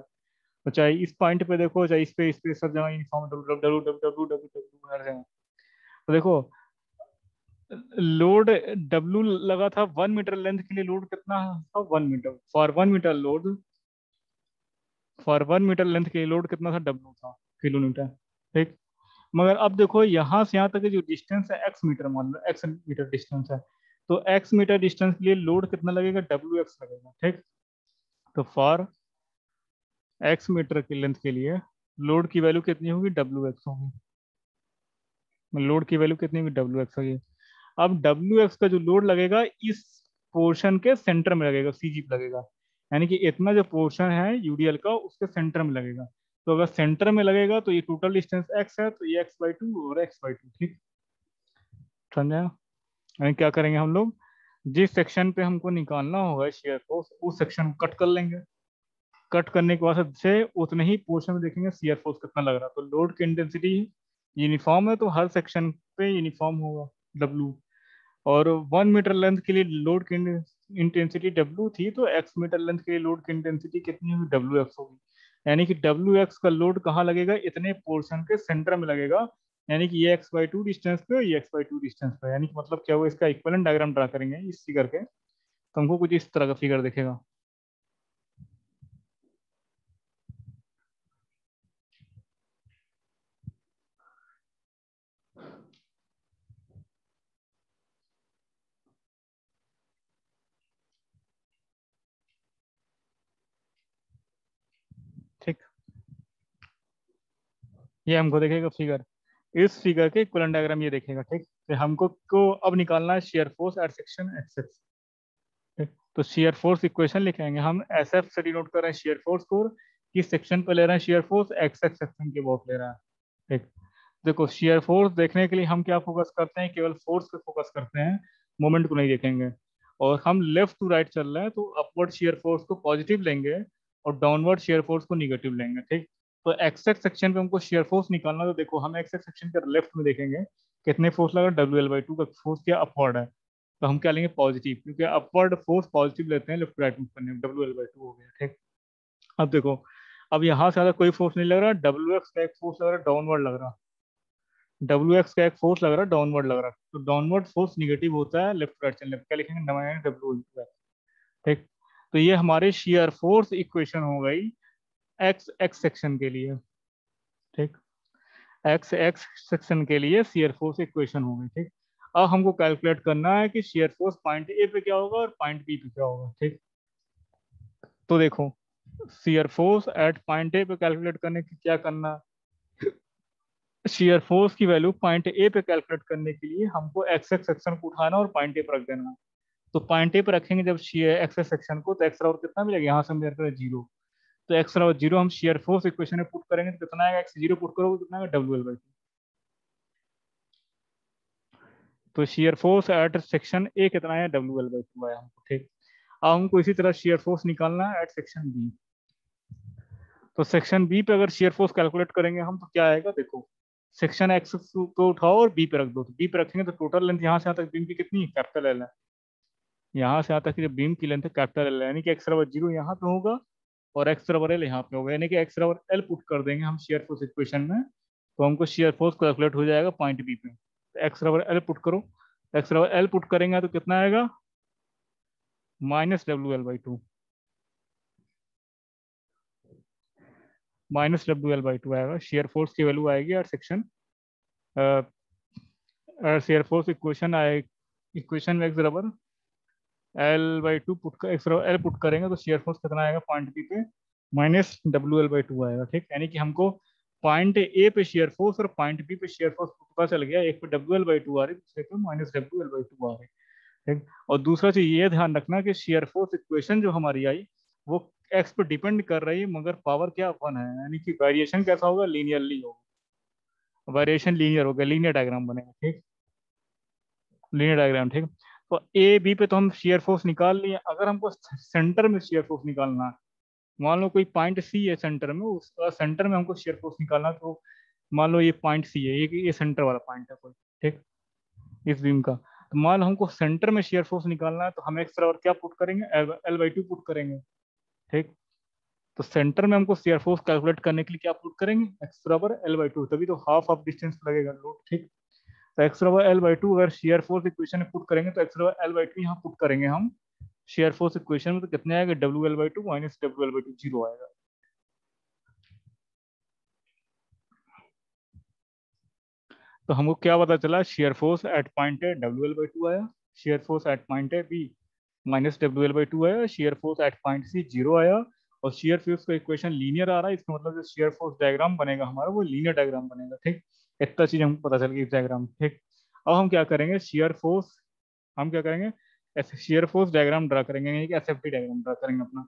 तो चाहे इस पॉइंट पे देखो, चाहे इस पे सब जगह uniform W W W W W W हर जगह। तो देखो, लोड डब्ल्यू लगा था 1 मीटर लेंथ के लिए, लोड कितना था, 1 metre. For one metre length के लिए लोड कितना था, डब्ल्यू था, किलो न्यूटन। ठीक, मगर अब देखो यहाँ से यहाँ तक की जो डिस्टेंस है एक्स मीटर, मान लो एक्स मीटर डिस्टेंस है। तो एक्स मीटर डिस्टेंस के लिए लोड कितना लगेगा, डब्ल्यू एक्स लगेगा। ठीक, तो फॉर एक्स मीटर की लेंथ के लिए लोड की वैल्यू कितनी होगी, डब्ल्यू एक्स होगी। लोड की वैल्यू कितनी होगी, डब्ल्यू एक्स होगी। अब डब्ल्यू एक्स का जो लोड लगेगा, इस पोर्शन के सेंटर में लगेगा, सीजी पे लगेगा। यानी कि इतना जो पोर्शन है यूडीएल का, उसके सेंटर में लगेगा। तो अगर सेंटर में लगेगा, तो ये टोटल डिस्टेंस एक्स है, तो ये x/2 और x/2। ठीक, समझा? यानी क्या करेंगे हम लोग, जिस सेक्शन पे हमको निकालना होगा शेयर फोर्स, उस सेक्शन को कट कर लेंगे। कट करने के बाद से उतने ही पोर्शन में देखेंगे शेयर फोर्स कितना लग रहा है। तो लोड की इंटेंसिटी यूनिफॉर्म है, तो हर सेक्शन पे यूनिफॉर्म होगा डब्लू। और 1 मीटर लेंथ के लिए लोड की इंटेंसिटी डब्लू थी, तो एक्स मीटर लेंथ के लिए लोड की इंटेंसिटी कितनी होगी, डब्ल्यू एक्स होगी। यानी कि डब्ल्यू एक्स का लोड कहाँ लगेगा, इतने पोर्शन के सेंटर में लगेगा। यानी कि ये x/2 डिस्टेंस पे, ये x/2 डिस्टेंस पे। यानी कि मतलब क्या हुआ, इसका इक्विवेलेंट डायग्राम ड्रा करेंगे इस फिगर के, तो हमको कुछ इस तरह का फिगर दिखेगा। ठीक, ये हमको देखेगा फिगर, इस फिगर के इक्विवेलेंट डायग्राम ये देखेगा। ठीक, तो हमको को अब निकालना है share force eight section X x. ठीक, तो शेयर फोर्स इक्वेशन लिखेंगे हम, एस एफ से डिनोट कर रहे हैं शेयर फोर्स को, किस सेक्शन पे ले रहे हैं shear force, x X section के बहुत ले रहा है। ठीक, देखो शेयर फोर्स देखने के लिए हम क्या फोकस करते हैं, केवल फोर्स पे फोकस करते हैं, मोमेंट को नहीं देखेंगे। और हम लेफ्ट टू राइट चल रहे हैं, तो अपवर्ड शेयर फोर्स को पॉजिटिव लेंगे और डाउनवर्ड शेयर फोर्स को निगेटिव लेंगे। ठीक, तो एक्स एक्स सेक्शन पे हमको शेयर फोर्स निकालना, तो देखो हम एक्स एक्स सेक्शन के लेफ्ट में देखेंगे कितने फोर्स लगा, डब्ल्यू एल बाई 2 का फोर्स क्या, अपवर्ड है। तो हम क्या लेंगे, पॉजिटिव, क्योंकि अपवर्ड फोर्स पॉजिटिव लेते हैं लेफ्ट राइट मूव करने में, डब्ल्यू एल बाई 2 हो गया। ठीक, अब देखो, अब यहाँ से ज्यादा कोई फोर्स नहीं लग रहा, डब्ल्यू एक्स का एक फोर्स लग रहा है, डाउनवर्ड लग रहा। डब्ल्यू एक्स का एक फोर्स लग रहा है, डाउनवर्ड लग रहा है, तो डाउनवर्ड फोर्स निगेटिव होता है लेफ्ट राइट चलने पे, क्या लिखेंगे, माइनस डब्ल्यू इंटू एक्स। ठीक, तो ये हमारे शेयर फोर्स इक्वेशन हो गई एक्स एक्स सेक्शन के लिए। ठीक, एक्स एक्स सेक्शन के लिए शेयर फोर्स इक्वेशन हो गई। ठीक, अब हमको कैलकुलेट करना है कि शेयर फोर्स पॉइंट ए पे क्या होगा और पॉइंट बी पे क्या होगा। ठीक, तो देखो शेयर फोर्स एट पॉइंट ए पे कैलकुलेट करने की क्या करना है, शेयर फोर्स की वैल्यू पॉइंट ए पे कैलकुलेट करने के लिए हमको एक्स एक्स सेक्शन को उठाना और पॉइंट ए पर रख देना है। तो पॉइंट ए पर रखेंगे जब शेयर एक्स एक्स सेक्शन को, तो एक्स बराबर कितना मिलेगा, यहाँ से मेरे को जीरो, तो एक्स बराबर जीरो हम शेयर फोर्स इक्वेशन में पुट करेंगे तो कितना आएगा, एक्स जीरो पुट करोगे तो कितना आएगा, डब्ल्यू एल बाई टू। तो share force eight section A कितना है, डब्ल्यू एल बाई टू आया हमको। ठीक, अब हमको इसी तरह शेयर फोर्स निकालना है एट सेक्शन बी। तो सेक्शन बी पे अगर शेयर फोर्स कैलकुलेट करेंगे हम तो क्या आएगा, देखो सेक्शन एक्स को उठाओ और बी पे रख दो, तो बी पे रखेंगे तो टोटल लेंथ यहाँ से यहाँ तक बीम की कितनी है, कैपिटल एल है। यहाँ से यहाँ तक की जो बीम की लेंथ है कैपिटल एल है, यानी कि एक्स बराबर जीरो यहाँ पे होगा और एक्स बराबर एल यहाँ पे होगा, यानी कि एक्स बराबर एल पुट कर देंगे हम शेयर फोर्स इक्वेशन में, तो हमको शेयर फोर्स कैलकुलेट हो जाएगा पॉइंट बी पे। तो एक्स बराबर एल पुट करो, एक्स बराबर एल पुट करेंगे तो कितना आएगा, minus W L by to, minus W L by to आएगा। शेयर फोर्स की वैल्यू आएगी यार सेक्शन, शेयर फोर्स इक्वेशन आए, इक्वेशन में एक्स बराबर एल बाई टू पुट कर, एक्स बराबर एल पुट करेंगे तो शेयर फोर्स कितना आएगा पॉइंट बी पे, minus W L by to आएगा। ठीक, यानी कि हमको पॉइंट ए पे शेयर फोर्स और पॉइंट बी पे शेयर फोर्स पता चल गया, एक पे डब्ल्यू एल बाई टू आ रही है, दूसरे पे minus W L by two आ रही है। ठीक, और दूसरा चीज ये ध्यान रखना कि शेयर फोर्स इक्वेशन जो हमारी आई वो एक्स पे डिपेंड कर रही है, मगर पावर क्या वन है, यानी कि वेरिएशन कैसा होगा, लीनियरली होगा, वेरिएशन लीनियर होगा, लीनियर डायग्राम बनेगा। ठीक, लीनियर डायग्राम। ठीक, तो ए बी पे तो हम शेयर फोर्स निकाल लिए, अगर हमको सेंटर में शेयर फोर्स निकालना है, मान लो कोई पॉइंट सी है सेंटर में, उस सेंटर में हमको शेयर फोर्स निकालना है, तो मान लो ये पॉइंट सी है, ये सेंटर वाला पॉइंट है कोई। ठीक, इस बीम का, तो मान लो हमको सेंटर में शेयर फोर्स निकालना है, तो हम एक्स बराबर क्या पुट करेंगे, एल बाई टू पुट करेंगे। ठीक, तो सेंटर में हमको शेयर फोर्स कैलकुलेट करने के लिए क्या पुट करेंगे, एक्स बराबर एल बाई टू, तभी तो हाफ ऑफ डिस्टेंस लगेगा लोड। ठीक, तो एक्स बराबर एल बाई टू अगर शेयर फोर्स इक्वेशन में पुट करेंगे तो एक्स बराबर एल बाई टू यहाँ पुट करेंगे हम शेयर फोर्स इक्वेशन में, तो कितने आएगा, W L by to minus W L by to, zero आएगा। तो हमको क्या पता चला, share force at point A W L by two आया, shear force at point A B minus W L by two आया, shear force at point C zero आया, और शेयर फोर्स का इक्वेशन लीनियर आ रहा है, इसका मतलब जो शेयर फोर्स डायग्राम बनेगा हमारा वो लीनियर डायग्राम बनेगा। ठीक, इतना चीज हमको पता चल गई इस डायग्राम। ठीक, अब हम क्या करेंगे, शेयर फोर्स, हम क्या करेंगे, ऐसे शेयर फोर्स डायग्राम ड्रा करेंगे, यानी कि एसएफटी डायग्राम ड्रा करेंगे अपना,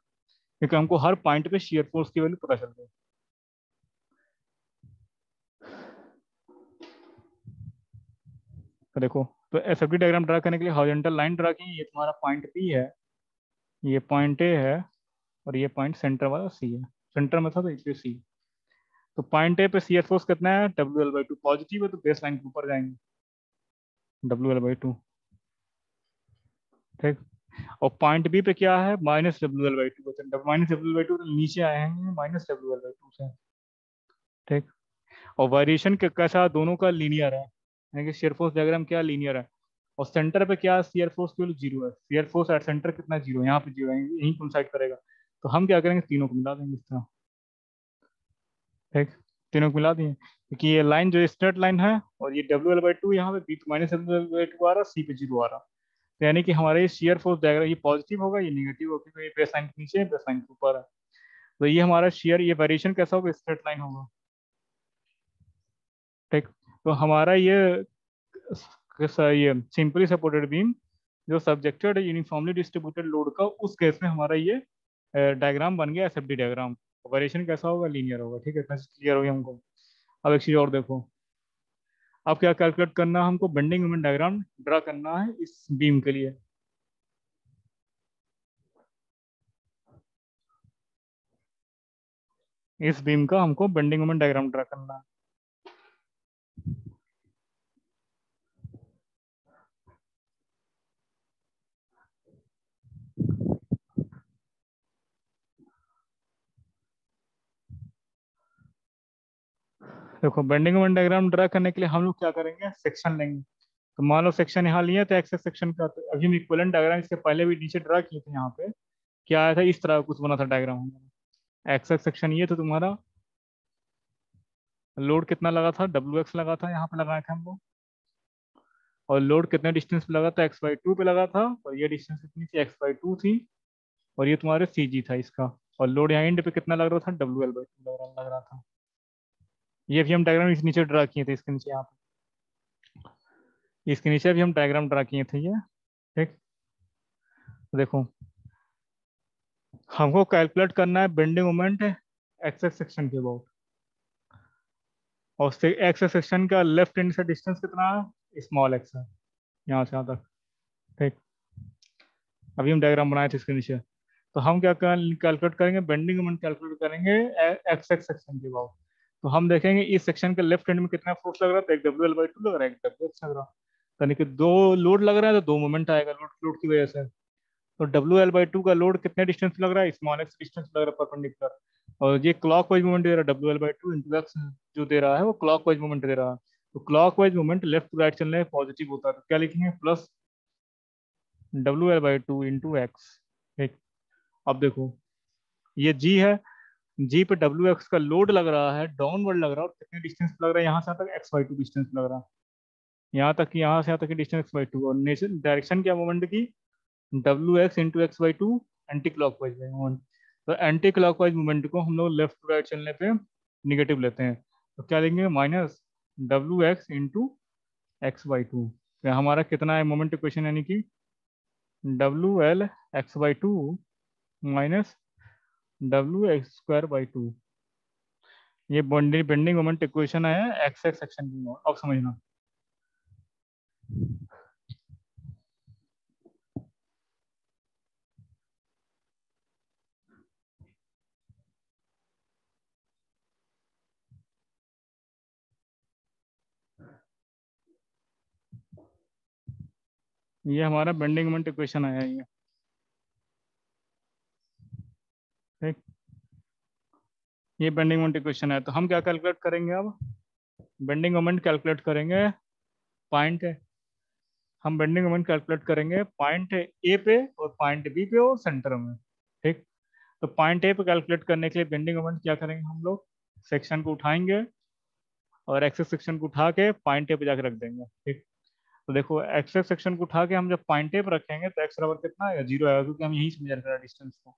क्योंकि हमको हर पॉइंट पे शेयर फोर्स की वैल्यू पता चल गई। तो देखो, तो एसएफटी डायग्राम ड्रा करने के लिए हॉरिजॉन्टल लाइन ड्रा की, ये तुम्हारा पॉइंट पी है, ये पॉइंट ए है, और ये पॉइंट सेंटर वाला सी है, सेंटर में था तो ये सी। तो पॉइंट ए पे सी फोर्स कितना है, W L by to, positive है तो बेस लाइन के ऊपर जाएंगे, डब्ल्यू एल बाई टू। ठीक, और पॉइंट बी पे क्या है, minus W L by to, minus W L by to तो नीचे आए हैं minus W L by to से। ठीक, और वेरिएशन कैसा, दोनों का लीनियर है, यानी कि शेयर फोर्स डायग्राम क्या लीनियर है, और सेंटर पे क्या शेयर फोर्स केवल जीरो है, शेयर फोर्स एट सेंटर कितना, जीरो, यहाँ पे जीरो है, यहीं कोइंसाइड करेगा, तो हम क्या करेंगे, तीनों को मिला देंगे इस तरह। ठीक, तीनों को मिला दिए, क्योंकि ये लाइन जो स्ट्रेट लाइन है, और ये डब्ल्यू एल बाई टू यहाँ पे B minus W L by two आ रहा, सी पे जीरो आ रहा, तो यानी कि हमारे ये शेयर फोर्स डायग्राम ये पॉजिटिव होगा, ये निगेटिव होगा, क्योंकि ये बेस लाइन के नीचे है, बेस लाइन के ऊपर है, तो ये हमारा शेयर, ये वेरिएशन कैसा होगा, स्ट्रेट लाइन होगा। ठीक, तो हमारा ये सिंपली सपोर्टेड बीम जो सब्जेक्टेड है यूनिफॉर्मली डिस्ट्रीब्यूटेड लोड का, उस केस में हमारा ये डायग्राम बन गया एसएफडी डायग्राम। वेरिएशन कैसा होगा, लीनियर होगा। ठीक है, इतना क्लियर हो गया हमको। अब एक चीज और देखो, अब क्या कैलकुलेट करना है हमको, बेंडिंग मोमेंट डायग्राम ड्रा करना है इस बीम के लिए। इस बीम का हमको बेंडिंग मोमेंट डायग्राम ड्रा करना है। देखो बेंडिंग मोमेंट डायग्राम ड्रा करने के लिए हम लोग क्या करेंगे, सेक्शन लेंगे। तो मान लो सेक्शन यहाँ लिया था एक्स सेक्शन का, तो अभी हम इक्विवेलेंट डायग्राम इसके पहले भी नीचे ड्रा किए थे। यहाँ पे क्या आया था, इस तरह का कुछ बना था डायग्राम हमारा। एक्स सेक्शन ये तो तुम्हारा लोड कितना लगा था, डब्ल्यू एक्स लगा था, यहाँ पे लगाए थे हम लोग। और लोड कितने डिस्टेंस पे लगा था, एक्स बाई टू पे लगा था। और ये डिस्टेंस कितनी थी, एक्स बाई टू थी। और ये तुम्हारे सी जी था इसका। और लोड यहाँ एंड पे कितना लग रहा था, डब्ल्यू एल बाई टू लग रहा था। ये भी हम डायग्राम इस नीचे ड्रा किए थे, इसके नीचे यहाँ पे, इसके नीचे भी हम डायग्राम ड्रा किए थे ये। ठीक, तो देखो हमको कैलकुलेट करना है बेंडिंग मोमेंट एक्स सेक्शन के अबाउट। और एक्स सेक्शन का लेफ्ट एंड से डिस्टेंस कितना है, स्मॉल एक्स है, यहाँ से यहाँ तक। ठीक, अभी हम डायग्राम बनाए थे इसके नीचे। तो हम क्या कैलकुलेट करेंगे, बेंडिंग मोमेंट कैलकुलेट करेंगे एक्स एक्स सेक्शन के अबाउट। तो हम देखेंगे इस सेक्शन के लेफ्ट एंड में कितना फोर्स लग रहा था, एक डब्ल्यू एल बाई टू लग रहा है, एक डब्ल्यू एक्स लग रहा है। यानी कि दो लोड लग रहा है तो दो मोमेंट आएगा लोड लोड की वजह से। तो डब्ल्यू एल बाई टू का लोड कितने डिस्टेंस लग रहा है, स्मॉल एक्स डिस्टेंस लग रहा है परपेंडिकुलर। और ये क्लॉक वाइज मूवमेंट दे रहा है, W L by two into x जो दे रहा है वो क्लॉक वाइज मूवमेंट दे रहा है। तो clock wise movement left to right चलने में पॉजिटिव होता है, तो क्या लिखेंगे, plus W L by two into X. ठीक, अब देखो ये जी है, जी पे डब्ल्यू एक्स का लोड लग रहा है, डाउनवर्ड लग रहा है। और कितने डिस्टेंस लग रहा है, यहाँ से यहाँ तक एक्स बाई टू डिस्टेंस लग रहा है। यहाँ तक कि यहाँ से यहाँ तक की डिस्टेंस एक्स बाई टू। और नेचर डायरेक्शन क्या मूवमेंट की, W x into x by two, anti clock wise movement. तो एंटी क्लॉक वाइज मूवमेंट को हम लोग लेफ्ट टू राइट चलने पे निगेटिव लेते हैं। तो क्या लेंगे, minus W x into x by two. तो हमारा कितना है मोमेंट इक्वेशन, यानी कि W L x by two minus W x square by two. ये बेंडिंग मोमेंट इक्वेशन है एक्स एक्स सेक्शन की। अब समझना, ये हमारा बेंडिंग मोमेंट इक्वेशन आया ये। ठीक, ये बेंडिंग मोमेंट इक्वेशन है। तो हम क्या कैलकुलेट करेंगे अब, बेंडिंग मोमेंट कैलकुलेट करेंगे पॉइंट, हम बेंडिंग मोमेंट कैलकुलेट करेंगे पॉइंट ए पे और पॉइंट बी पे और सेंटर में। ठीक, तो पॉइंट ए पे कैलकुलेट करने के लिए बेंडिंग मोमेंट क्या करेंगे, हम लोग सेक्शन को उठाएंगे और एक्सेस सेक्शन को उठा के पॉइंट ए पे जाके रख देंगे। ठीक, तो देखो एक्सेस सेक्शन को उठा के हम जब पॉइंट ए पे रखेंगे तो एक्स बराबर कितना आएगा, जीरो आएगा, क्योंकि हम यहीं से मेजर कर रहे हैं डिस्टेंस को।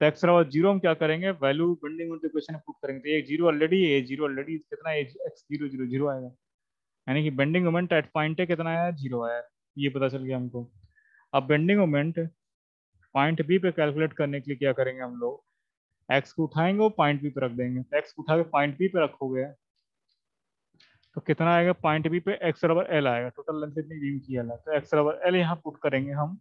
तो एक्स बराबर जीरो हम क्या करेंगे, वैल्यू बेंडिंग मोमेंट इक्वेशन में पुट करेंगे। तो ये जीरो ऑलरेडी है, जीरो ऑलरेडी कितना है, एक्स जीरो जीरो जीरो आएगा। यानी कि bending moment at point A कितना आया, जीरो आया। ये पता चल गया हमको। अब बेंडिंग मोमेंट पॉइंट बी पे कैलकुलेट करने के लिए क्या करेंगे, हम लोग एक्स को उठाएंगे और पॉइंट बी पे रख देंगे। तो एक्स को उठा के पॉइंट बी पे रखोगे तो कितना आएगा, पॉइंट बी पे एक्स बराबर एल आएगा। टोटल लेंथ इतनी बीम की एल है, तो एक्स बराबर एल यहाँ पुट करेंगे हम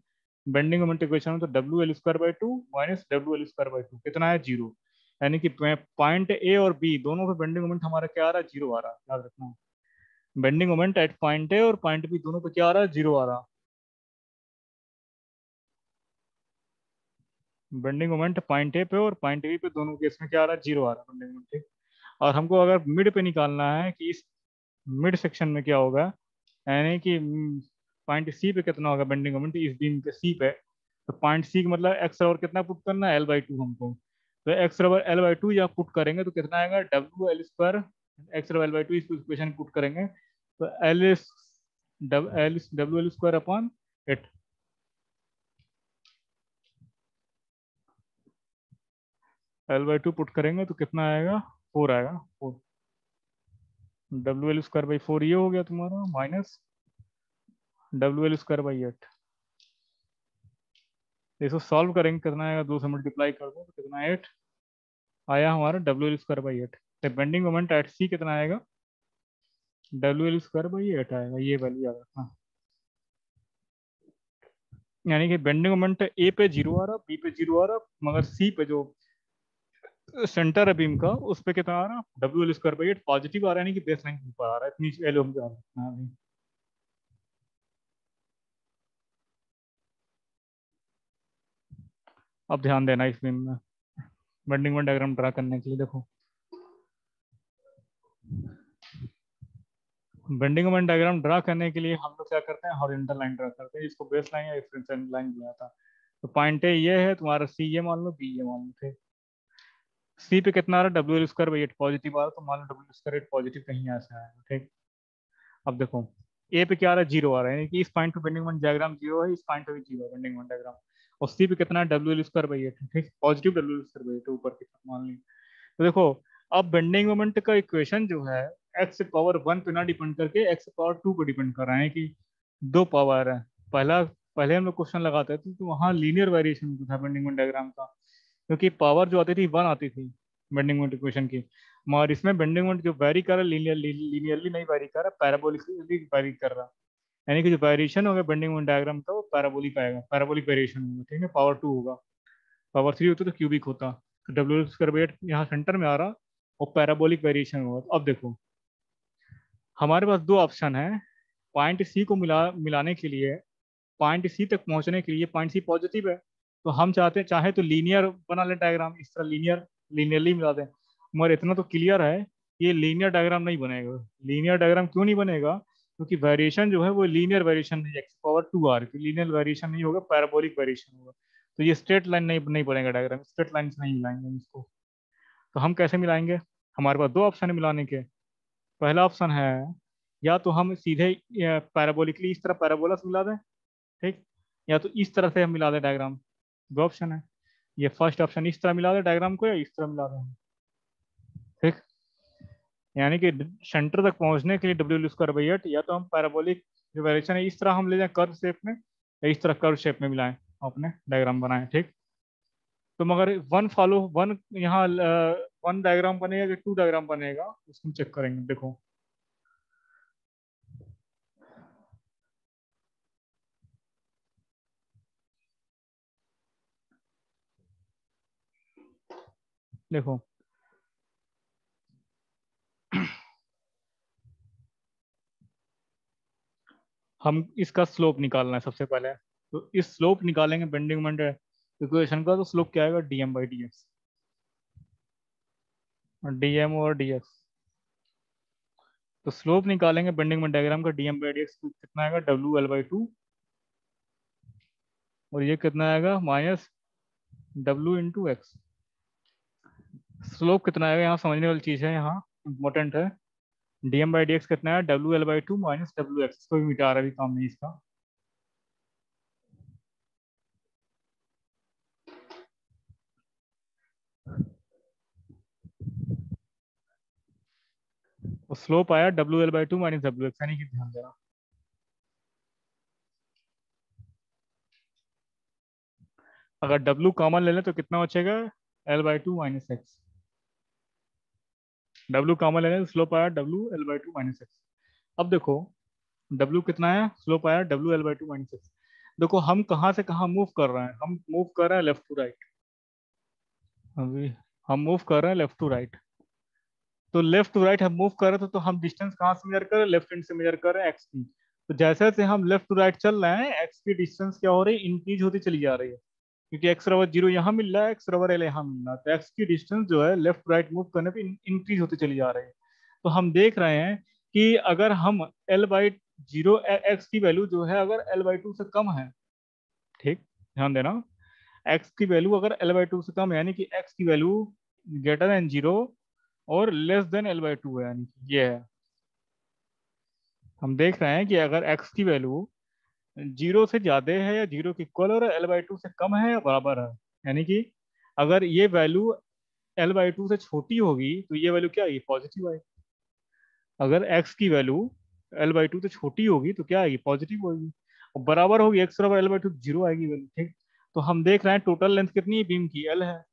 बेंडिंग मोमेंट इक्वेशन में। तो W L square by two minus W L square by two कितना है, जीरो। यानी कि पॉइंट ए और बी दोनों पे बेंडिंग मोमेंट हमारा क्या आ रहा है, जीरो आ रहा है, याद रखना। बेंडिंग मोमेंट एट पॉइंट ए और पॉइंट बी दोनों पे क्या आ रहा है, जीरो आ रहा है। बेंडिंग मोमेंट पॉइंट ए पे और पॉइंट बी पे दोनों केस में क्या आ रहा है, जीरो आ रहा है बेंडिंग मोमेंट। और हमको अगर मिड पे निकालना है कि इस मिड सेक्शन में क्या होगा, यानी कि पॉइंट सी पे कितना होगा बेंडिंग मोमेंट इस बीम के सी पे। तो पॉइंट सी का मतलब एक्स और कितना पुट करना है, एल बाई टू हमको। तो एक्स रबर एल बाई टू जब पुट करेंगे तो कितना आएगा, डब्ल्यू एल स्क्वायर एक्स रबर एल बाई टू, इस इक्वेशन पुट करेंगे तो L W L square upon eight, L by two put करेंगे तो कितना आएगा, फोर आएगा, four. W L square by four ये हो गया तुम्हारा, minus W L square by eight. इसको सॉल्व करेंगे कितना आएगा, दो से मल्टीप्लाई कर दो तो कितना, एट आया हमारा W L square by eight. तो बेंडिंग मोमेंट एट सी कितना आएगा, W L square by eight आएगा, ये वैल्यू याद रखना। यानी कि बेंडिंग मोमेंट ए पे जीरो आ रहा, बी पे जीरो आ रहा, मगर सी पे जो सेंटर है बीम का उस पे कितना आ रहा, W L square by eight positive आ रहा है, यानी कि बेस लाइन के ऊपर आ रहा है। इतनी वैल्यू हम याद रखना है अभी। अब ध्यान देना इस बीम में बेंडिंग मोमेंट डायग्राम ड्रा करने के लिए। देखो बेंडिंग मोमेंट डायग्राम ड्रा करने के लिए हम लोग क्या करते हैं, हॉरिजॉन्टल लाइन ड्रा करते हैं, जिसको बेस लाइन या रेफरेंस लाइन बुलाया था। तो पॉइंट ए ये है तुम्हारा, सी ये मान लो, बी ये मान लो, ठीक। सी पे कितना आ रहा है, डब्ल्यू स्क्वायर बाई 8 पॉजिटिव आ रहा है, तो मान लो डब्ल्यू स्क्वायर 8 पॉजिटिव कहीं ऐसा आएगा, ठीक। अब देखो ए पे क्या आ रहा है, जीरो आ रहा है, यानी कि इस पॉइंट पे बेंडिंग मोमेंट डायग्राम जीरो है, इस पॉइंट पे भी जीरो है बेंडिंग मोमेंट डायग्राम। और सी पे कितना है, डब्ल्यू स्क्वायर बाई 8, ठीक, पॉजिटिव डब्ल्यू स्क्वायर बाई 8 ऊपर की तरफ मान ली। तो देखो अब बेंडिंग मोमेंट का इक्वेशन जो है, एक्स पावर 1 पे ना डिपेंड करके एक्स पावर 2 पे डिपेंड कर रहा है कि दो पावर है। पहला पहले हम लोग क्वेश्चन लगाते थे तो वहाँ लीनियर वेरिएशन होता था बेंडिंग मोमेंट डायग्राम का, क्योंकि पावर जो आती थी 1 आती थी बेंडिंग मोमेंट इक्वेशन की। मगर इसमें बेंडिंग मोमेंट जो वेरी कर रहा है, लीनियरली नहीं वेरी कर रहा, पैराबोलिकली वेरी कर रहा, यानी कि जो वेरिएशन होगा बेंडिंग मोमेंट डायग्राम का वो पैराबोलिक आएगा, पैराबोलिक वेरिएशन होगा, ठीक है। पावर 2 होगा, पावर 3 होता तो क्यूबिक होता। तो डब्ल्यू स्क्वायर वेट यहाँ सेंटर में आ रहा और पैराबोलिक वेरिएशन होगा। तो अब देखो हमारे पास दो ऑप्शन है, पॉइंट सी को मिलाने के लिए, पॉइंट सी तक पहुंचने के लिए, पॉइंट सी पॉजिटिव है तो हम चाहे तो लीनियर बना ले डायग्राम, इस तरह लीनियरली मिला दें। मगर इतना तो क्लियर है ये लीनियर डायग्राम नहीं बनेगा। लीनियर डायग्राम क्यों नहीं बनेगा, क्योंकि वेरिएशन जो है वो लीनियर वेरिएशन नहीं, एक्स पावर 2 आर की लीनियर वेरिएशन नहीं होगा, पैराबोलिक वेरिएशन होगा। तो ये स्ट्रेट लाइन नहीं बनेगा डायग्राम, स्ट्रेट लाइन से नहीं मिलाएंगे हम इसको। तो हम कैसे मिलाएंगे, हमारे पास दो ऑप्शन है मिलाने के। पहला ऑप्शन है या तो हम सीधे पैराबोलिकली इस तरह पैराबोला से मिला दें, ठीक, या तो इस तरह से हम मिला दें डायग्राम। दो ऑप्शन है, ये फर्स्ट ऑप्शन इस तरह मिला दें डायग्राम को, या इस तरह मिला दें, ठीक। यानी कि सेंटर तक पहुंचने के लिए डब्ल्यू स्क्वायर बाई 8, या तो हम पैराबोलिक जो वेरिएशन है इस तरह हम ले जाएं कर्व शेप में, या इस तरह कर्व शेप में मिलाएं, अपने डायग्राम बनाएं, ठीक। तो मगर वन फॉलो वन यहाँ वन डायग्राम बनेगा कि टू डायग्राम बनेगा उसको हम चेक करेंगे। देखो देखो हम इसका स्लोप निकालना है सबसे पहले। तो इस स्लोप निकालेंगे बेंडिंग मोमेंट इक्वेशन का, तो स्लोप क्या आएगा, डीएम बाई डी एक्स, और डीएम और डी एक्स। तो स्लोप निकालेंगे बेंडिंग मोमेंट डायग्राम का, डीएम बाई डी एक्स कितना आएगा, डब्ल्यू एल बाई 2, और ये कितना आएगा minus W into x. Slope कितना आएगा यहाँ समझने वाली चीज़ है, यहाँ इंपॉर्टेंट है। डीएम बाई डी एक्स कितना है, W L by 2 minus W x, कोई मिटा रहा भी काम नहीं इसका। तो स्लोप आया W L by 2 minus W x, यानी कि ध्यान देना अगर डब्ल्यू कॉमन ले लें तो कितना बचेगा, L by 2 minus x. W common ले लें तो स्लोप आया W L by 2 minus x. अब देखो डब्ल्यू कितना है, स्लोप आया W L by 2 minus x. देखो हम कहाँ से कहाँ मूव कर रहे हैं, हम मूव कर रहे हैं लेफ्ट टू राइट। अभी हम मूव कर रहे हैं लेफ्ट टू राइट। तो लेफ्ट टू राइट हम मूव कर रहे थे तो हम डिस्टेंस कहाँ से मेजर कर रहे हैं, लेफ्ट हैंड से मेजर कर रहे हैं एक्स की। तो जैसे जैसे हम लेफ्ट टू राइट चल रहे हैं एक्स की डिस्टेंस क्या हो रही है, इंक्रीज होती चली जा रही है, क्योंकि एक्स रवर जीरो यहाँ मिल रहा है, एक्स रवर एल यहाँ मिल रहा है, तो एक्स की डिस्टेंस जो है लेफ्ट राइट मूव करने पे इंक्रीज होती चली जा रही है। तो हम देख रहे हैं कि अगर हम एल बाई जीरो, एक्स की वैल्यू जो है अगर एल बाई 2 से कम है, ठीक, ध्यान देना, एक्स की वैल्यू अगर एल बाई 2 से कम है, यानी कि एक्स की वैल्यू ग्रेटर देन जीरो और लेस देन एल बाई 2 है, यानी कि ये है। हम देख रहे हैं कि अगर एक्स की वैल्यू जीरो से ज्यादा है या जीरो के इक्वल और एल बाई 2 से कम है या बराबर है, यानी कि अगर ये वैल्यू एल बाई 2 से छोटी होगी तो ये वैल्यू क्या आएगी, पॉजिटिव आएगी। अगर एक्स की वैल्यू एल बाई 2 से छोटी होगी तो क्या आएगी, पॉजिटिव होगी। और बराबर होगी एक्स बराबर एल बाई 2, जीरो आएगी वैल्यू, ठीक। तो हम देख रहे हैं टोटल लेंथ कितनी है बीम की, एल है।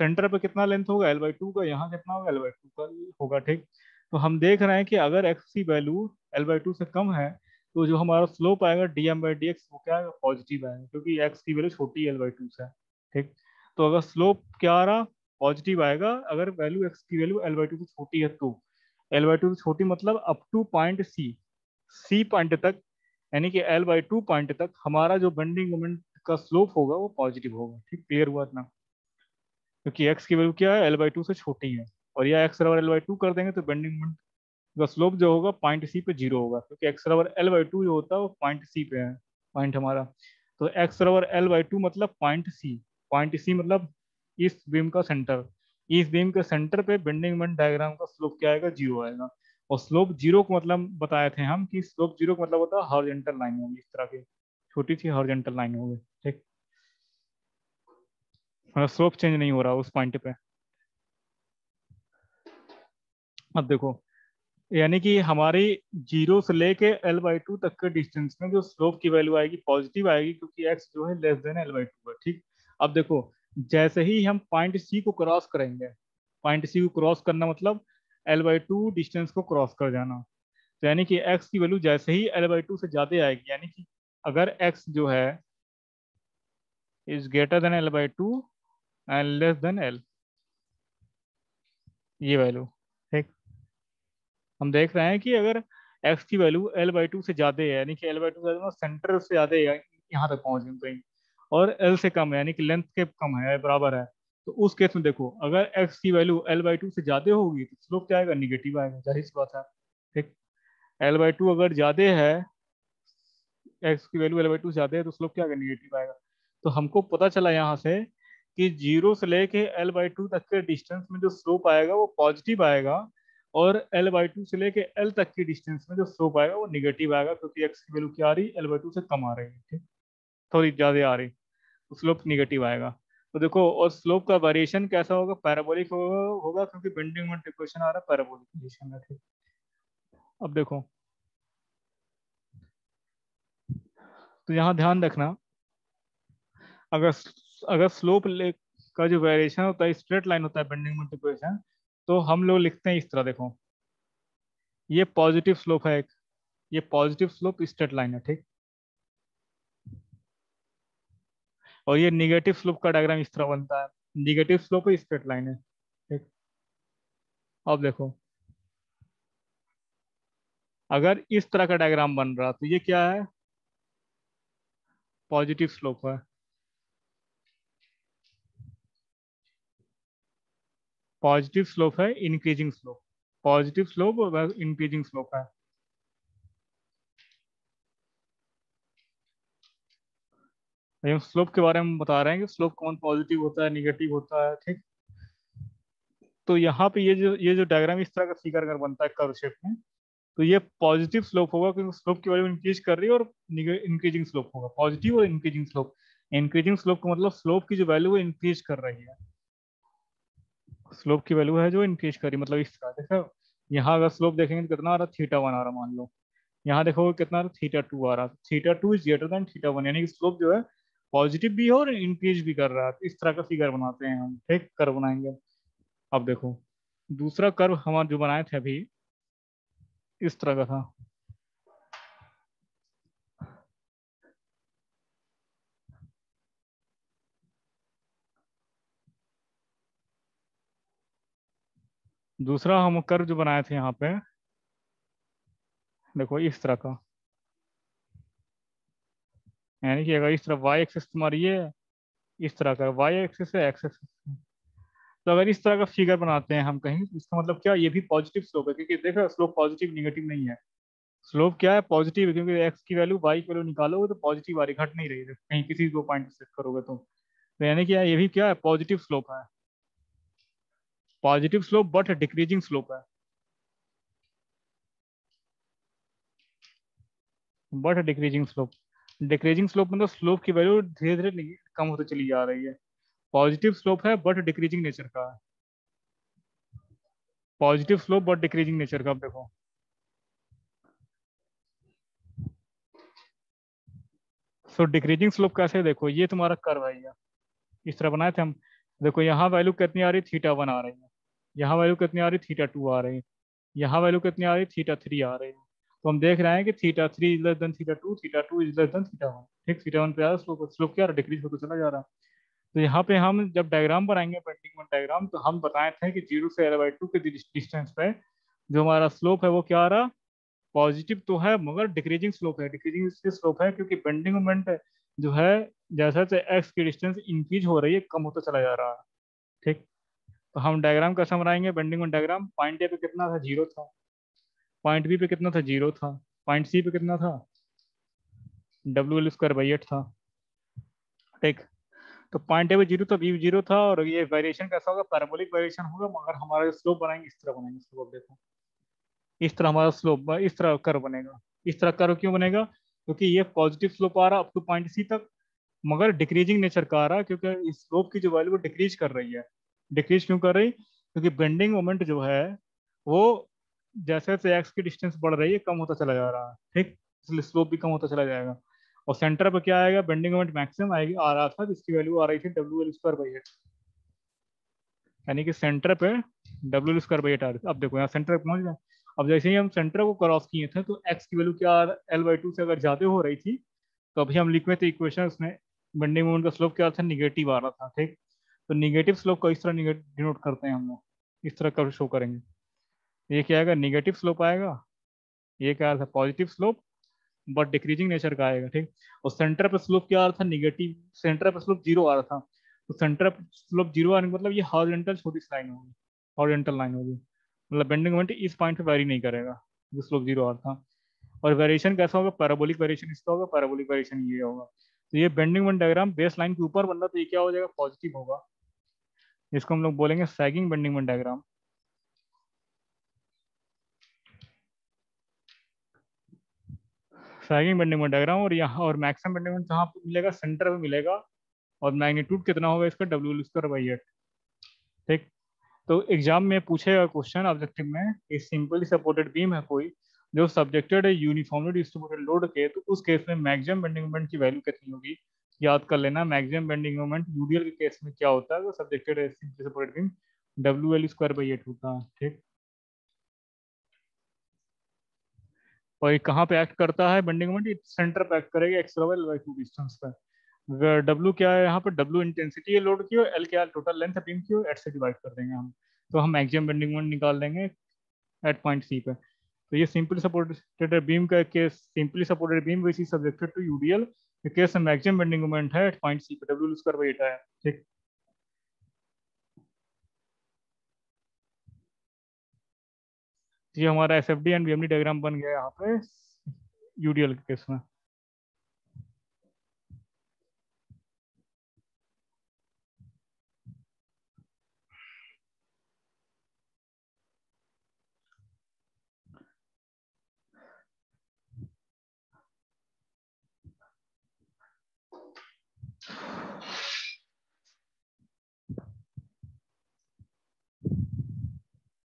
सेंटर पे कितना लेंथ होगा, एल बाई 2 का, यहाँ कितना होगा, एल बाई 2 का होगा, ठीक। तो हम देख रहे हैं कि अगर एक्स की वैल्यू एल बाई 2 से कम है तो जो हमारा स्लोप आएगा D M by D X वो क्या आएगा, पॉजिटिव आएगा, क्योंकि एक्स की वैल्यू छोटी एल बाई 2 से है, ठीक। तो अगर स्लोप क्या आ रहा, पॉजिटिव आएगा, अगर वैल्यू एक्स की वैल्यू एल बाई 2 से छोटी है तो। एल बाई 2 से छोटी मतलब up to point C, C point तक, यानी कि एल बाई 2 पॉइंट तक हमारा जो बेंडिंग मोमेंट का स्लोप होगा वो पॉजिटिव होगा, ठीक। क्लियर हुआ इतना, क्योंकि एक्स की वैल्यू क्या है, एल बाई 2 से छोटी है, और यह एक्स बराबर एल बाई 2 कर देंगे तो बेंडिंग मोमेंट तो स्लोप जो होगा पॉइंट सी पे जीरो होगा, क्योंकि एक्स बराबर एल बाई टू जो होता है वो पॉइंट सी पे है, पॉइंट हमारा। तो एक्स बराबर एल बाई टू मतलब पॉइंट सी, पॉइंट सी मतलब इस बीम का सेंटर, इस बीम के सेंटर पे बेंडिंग मोमेंट डायग्राम का स्लोप क्या आएगा, जीरो आएगा। और स्लोप जीरो को मतलब बताए थे हम कि स्लोप जीरो का मतलब होता है हॉरिजॉन्टल लाइन होगी, इस तरह की छोटी सी हॉरिजॉन्टल लाइन होगी, ठीक। मतलब स्लोप चेंज नहीं हो रहा उस पॉइंट पे। अब देखो, यानी कि हमारी जीरो से लेके एल बाई टू तक के डिस्टेंस में जो स्लोप की वैल्यू आएगी पॉजिटिव आएगी, क्योंकि एक्स जो है less than L by to है, ठीक। अब देखो, जैसे ही हम पॉइंट सी को क्रॉस करेंगे, पॉइंट सी को क्रॉस करना मतलब एल बाई टू डिस्टेंस को क्रॉस कर जाना। तो यानी कि एक्स की वैल्यू जैसे ही एल बाई टू से ज्यादा आएगी, यानी कि अगर एक्स जो है is greater than L by to and less than L, ये वैल्यू, ठीक। हम देख रहे हैं कि अगर एक्स की वैल्यू एल बाई टू से ज्यादा है, यानी कि एल बाई टू से ज्यादा सेंटर से ज्यादा है, यहाँ तक पहुंच गए कहीं, और एल से कम है यानी कि लेंथ के कम है बराबर है, तो उस केस में देखो अगर एक्स की वैल्यू एल बाई टू से ज्यादा होगी तो स्लोप क्या आएगा, निगेटिव आएगा, जाहिर सी बात है, ठीक। एल बाई टू अगर ज्यादा है, एक्स की वैल्यू एल बाई टू से ज्यादा है तो स्लोप क्या आएगा, निगेटिव आएगा। तो हमको पता चला यहाँ से कि जीरो से लेके एल बाई टू तक के डिस्टेंस में जो स्लोप आएगा वो पॉजिटिव आएगा, और एल बाई टू से लेके एल तक की डिस्टेंस में जो स्लोप आएगा वो निगेटिव आएगा, क्योंकि एक्स की वैल्यू क्या आ रही है, एल बाई टू से कम आ रही है, ठीक, थोड़ी ज्यादा आ रही, तो स्लोप निगेटिव आएगा। तो देखो, और स्लोप का वेरिएशन कैसा होगा, पैराबोलिक होगा क्योंकि बेंडिंग मोमेंट इक्वेशन आ रहा है पैराबोलिक कंडीशन में, ठीक। अब देखो, तो यहाँ ध्यान रखना, अगर अगर स्लोप का जो वेरिएशन होता है स्ट्रेट लाइन होता है बेंडिंग मोमेंट इक्वेशन, तो हम लोग लिखते हैं इस तरह, देखो ये पॉजिटिव स्लोप है एक, ये पॉजिटिव स्लोप स्ट्रेट लाइन है, ठीक। और ये निगेटिव स्लोप का डायग्राम इस तरह बनता है, निगेटिव स्लोप है स्ट्रेट लाइन है, ठीक। अब देखो, अगर इस तरह का डायग्राम बन रहा तो ये क्या है, पॉजिटिव स्लोप है, पॉजिटिव स्लोप है इंक्रीजिंग स्लोप, पॉजिटिव स्लोप और इंक्रीजिंग स्लोप है। हम स्लोप के बारे में बता रहे हैं कि स्लोप कौन पॉजिटिव होता है, निगेटिव होता है, ठीक। तो यहाँ पे ये जो डायग्राम इस तरह का फिगर अगर बनता है कर्व शेप में, तो ये पॉजिटिव स्लोप होगा क्योंकि स्लोप की वैल्यू इंक्रीज कर रही है, और इंक्रीजिंग स्लोप होगा, पॉजिटिव और इंक्रीजिंग स्लोप। इंक्रीजिंग स्लोप का मतलब स्लोप की जो वैल्यू है इंक्रीज कर रही है, स्लोप की वैल्यू है जो इंक्रीज कर रही है, मतलब इस तरह देखो, यहाँ अगर स्लोप देखेंगे तो कितना आ रहा है, थीटा वन आ रहा मान लो, यहाँ देखो कितना आ रहा, थीटा टू आ रहा, theta two is greater than theta one, यानी कि स्लोप जो है पॉजिटिव भी है और इंक्रीज भी कर रहा है। तो इस तरह का फिगर बनाते हैं हम, ठीक, कर्व बनाएंगे। अब देखो, दूसरा कर्व हमारे जो बनाए थे अभी इस तरह का था, दूसरा हम कर्व जो बनाए थे यहाँ पे, देखो इस तरह का, यानी कि अगर इस तरफ वाई एक्सिस तुम्हारी ये इस तरह का वाई एक्सिस है, एक्स एक्सिस, तो अगर इस तरह का फिगर बनाते हैं हम कहीं, तो इसका मतलब क्या, ये भी पॉजिटिव स्लोप है, क्योंकि देखो स्लोप पॉजिटिव निगेटिव नहीं है, स्लोप क्या है, पॉजिटिव है, क्योंकि एक्स की वैल्यू वाई की वैल्यू निकालोगे तो पॉजिटिव आ रही, घट नहीं रही है कहीं किसी दो पॉइंट सेट करोगे तो यानी कि ये भी क्या है, पॉजिटिव स्लोप है, positive slope but decreasing slope है, but decreasing slope, decreasing slope मतलब स्लोप की वैल्यू धीरे धीरे कम होती चली जा रही है, पॉजिटिव स्लोप है बट डिक्रीजिंग नेचर का है, positive slope but decreasing nature का। अब देखो, सो डिक्रीजिंग स्लोप कैसे है? देखो ये तुम्हारा कर्व है, ये इस तरह बनाए थे हम, देखो यहाँ वैल्यू कितनी आ रही, थीटा वन आ रही है, यहाँ वैल्यू कितनी आ रही, थीटा टू आ रही है, यहाँ वैल्यू कितनी आ रही, थीटा थ्री आ रही है। तो हम देख रहे हैं कि theta three is less than theta two is less than theta one, ठीक, थीटा वन पे आ रहा है स्लोप, स्लोप क्या डिक्रीज होता चला जा रहा है। तो यहाँ पे हम जब डायग्राम बनाएंगे बेंडिंग मोमेंट डायग्राम, तो हम बताए थे कि जीरो से एल बाई टू के डिस्टेंस पे जो हमारा स्लोप है वो क्या आ रहा, पॉजिटिव तो है मगर डिक्रीजिंग स्लोप है, डिक्रीजिंग इसलिए स्लोप है क्योंकि बेंडिंग मोमेंट जो है जैसे जैसे एक्स की डिस्टेंस इंक्रीज हो रही है कम होता चला जा रहा है, ठीक। तो हम डायग्राम कैसा बनाएंगे, bending moment diagram, point A पे कितना था, जीरो था, पॉइंट बी पे कितना था, 0 था। पॉइंट सी पे कितना था, WL²/8 था। ठीक। तो पॉइंट ए पे 0 था, बी 0 था, और ये वेरिएशन कैसा होगा, पैराबोलिक वेरिएशन होगा, मगर हमारा स्लोप बनाएंगे इस तरह बनाएंगे स्लोप, देखो इस तरह हमारा स्लोप, इस तरह कर्व बनेगा। इस तरह कर्व क्यों बनेगा, क्योंकि ये पॉजिटिव स्लोप आ रहा अप टू पॉइंट सी तक, मगर डिक्रीजिंग नेचर का आ रहा है, क्योंकि इस स्लोप की जो वैल्यू वो डिक्रीज कर रही है। डिक्रीज क्यों कर रही, क्योंकि बेंडिंग मोमेंट जो है वो जैसे जैसे एक्स की डिस्टेंस बढ़ रही है कम होता चला जा रहा है। ठीक, इसलिए स्लोप भी कम होता चला जाएगा। और सेंटर पे क्या आएगा, बेंडिंग मोमेंट मैक्सिमम आएगी, आ रहा था जिसकी वैल्यू आ रही थी WL²/8, यानी कि सेंटर पे WL²/8 आ रही थी। अब देखो यहाँ सेंटर पे पहुंच गया। अब जैसे ही हम सेंटर को क्रॉस किए थे तो एक्स की वैल्यू क्या, L/2 से अगर ज्यादा हो रही थी तो अभी हम लिखे थे इक्वेशन, उसमें बेंडिंग मोमेंट का स्लोप क्या था, निगेटिव आ रहा था। ठीक, तो निगेटिव स्लोप को इस तरह डिनोट करते हैं हम लोग, इस तरह कर शो करेंगे। ये क्या आएगा, निगेटिव स्लोप आएगा। ये क्या था, positive slope but decreasing nature का आएगा। ठीक, और सेंटर पे स्लोप क्या आ रहा था, निगेटिव, सेंटर पे स्लोप 0 आ रहा था। तो सेंटर पे स्लोप 0 आने का मतलब ये हॉरिजॉन्टल छोटी सी लाइन होगी, हॉरिजॉन्टल लाइन होगी, मतलब बेंडिंग मोमेंट इस पॉइंट पे वेरी नहीं करेगा, जो स्लोप 0 आ रहा था। और वेरिएशन कैसा होगा, पैराबोलिक वेरिएशन इसका होगा, पैराबोलिक वेरिएशन ये होगा। तो ये bending moment diagram base line के ऊपर बन रहा, तो ये क्या हो जाएगा, पॉजिटिव होगा। इसको हम लोग बोलेंगे sagging bending moment diagram. Sagging bending moment diagram, और यहाँ और मैक्सिमम बेंडिंग मोमेंट कहाँ पे मिलेगा, सेंटर पे मिलेगा। और मैग्नीट्यूड कितना होगा इसका, WL²/8। ठीक, तो एग्जाम में पूछेगा क्वेश्चन ऑब्जेक्टिव में, कि सिंपली सपोर्टेड बीम है कोई, जो सब्जेक्टेड है यूनिफॉर्मली डिस्ट्रीब्यूटेड लोड के, तो उस केस में मैक्सिमम बेंडिंग मोमेंट की वैल्यू कितनी होगी। याद कर लेना, मैक्सिमम बेंडिंग मोमेंट यूडीएल के केस में क्या होता है, वो सब्जेक्टेड है सिंपली सपोर्टेड बीम, WL²/8 होता है। ठीक, और ये कहाँ पे एक्ट करता है बेंडिंग मोमेंट, सेंटर पे एक्ट करेगा, x/L/2 डिस्टेंस पे। W क्या है यहाँ पे, W इंटेंसिटी है लोड की, और L क्या है, टोटल लेंथ है बीम की, और 8 से डिवाइड कर देंगे हम। तो हम मैक्सिमम बेंडिंग मोमेंट निकाल देंगे एट पॉइंट सी पे। तो ये सिंपली सपोर्टेड बीम का case, simply supported beam which is subjected to UDL के केस में मैक्सिमम बेंडिंग मोमेंट है एट पॉइंट सी पे, WL²/8 है। ठीक, तो ये हमारा SFD एंड BMD डायग्राम बन गया यहाँ पे यूडीएल के केस में।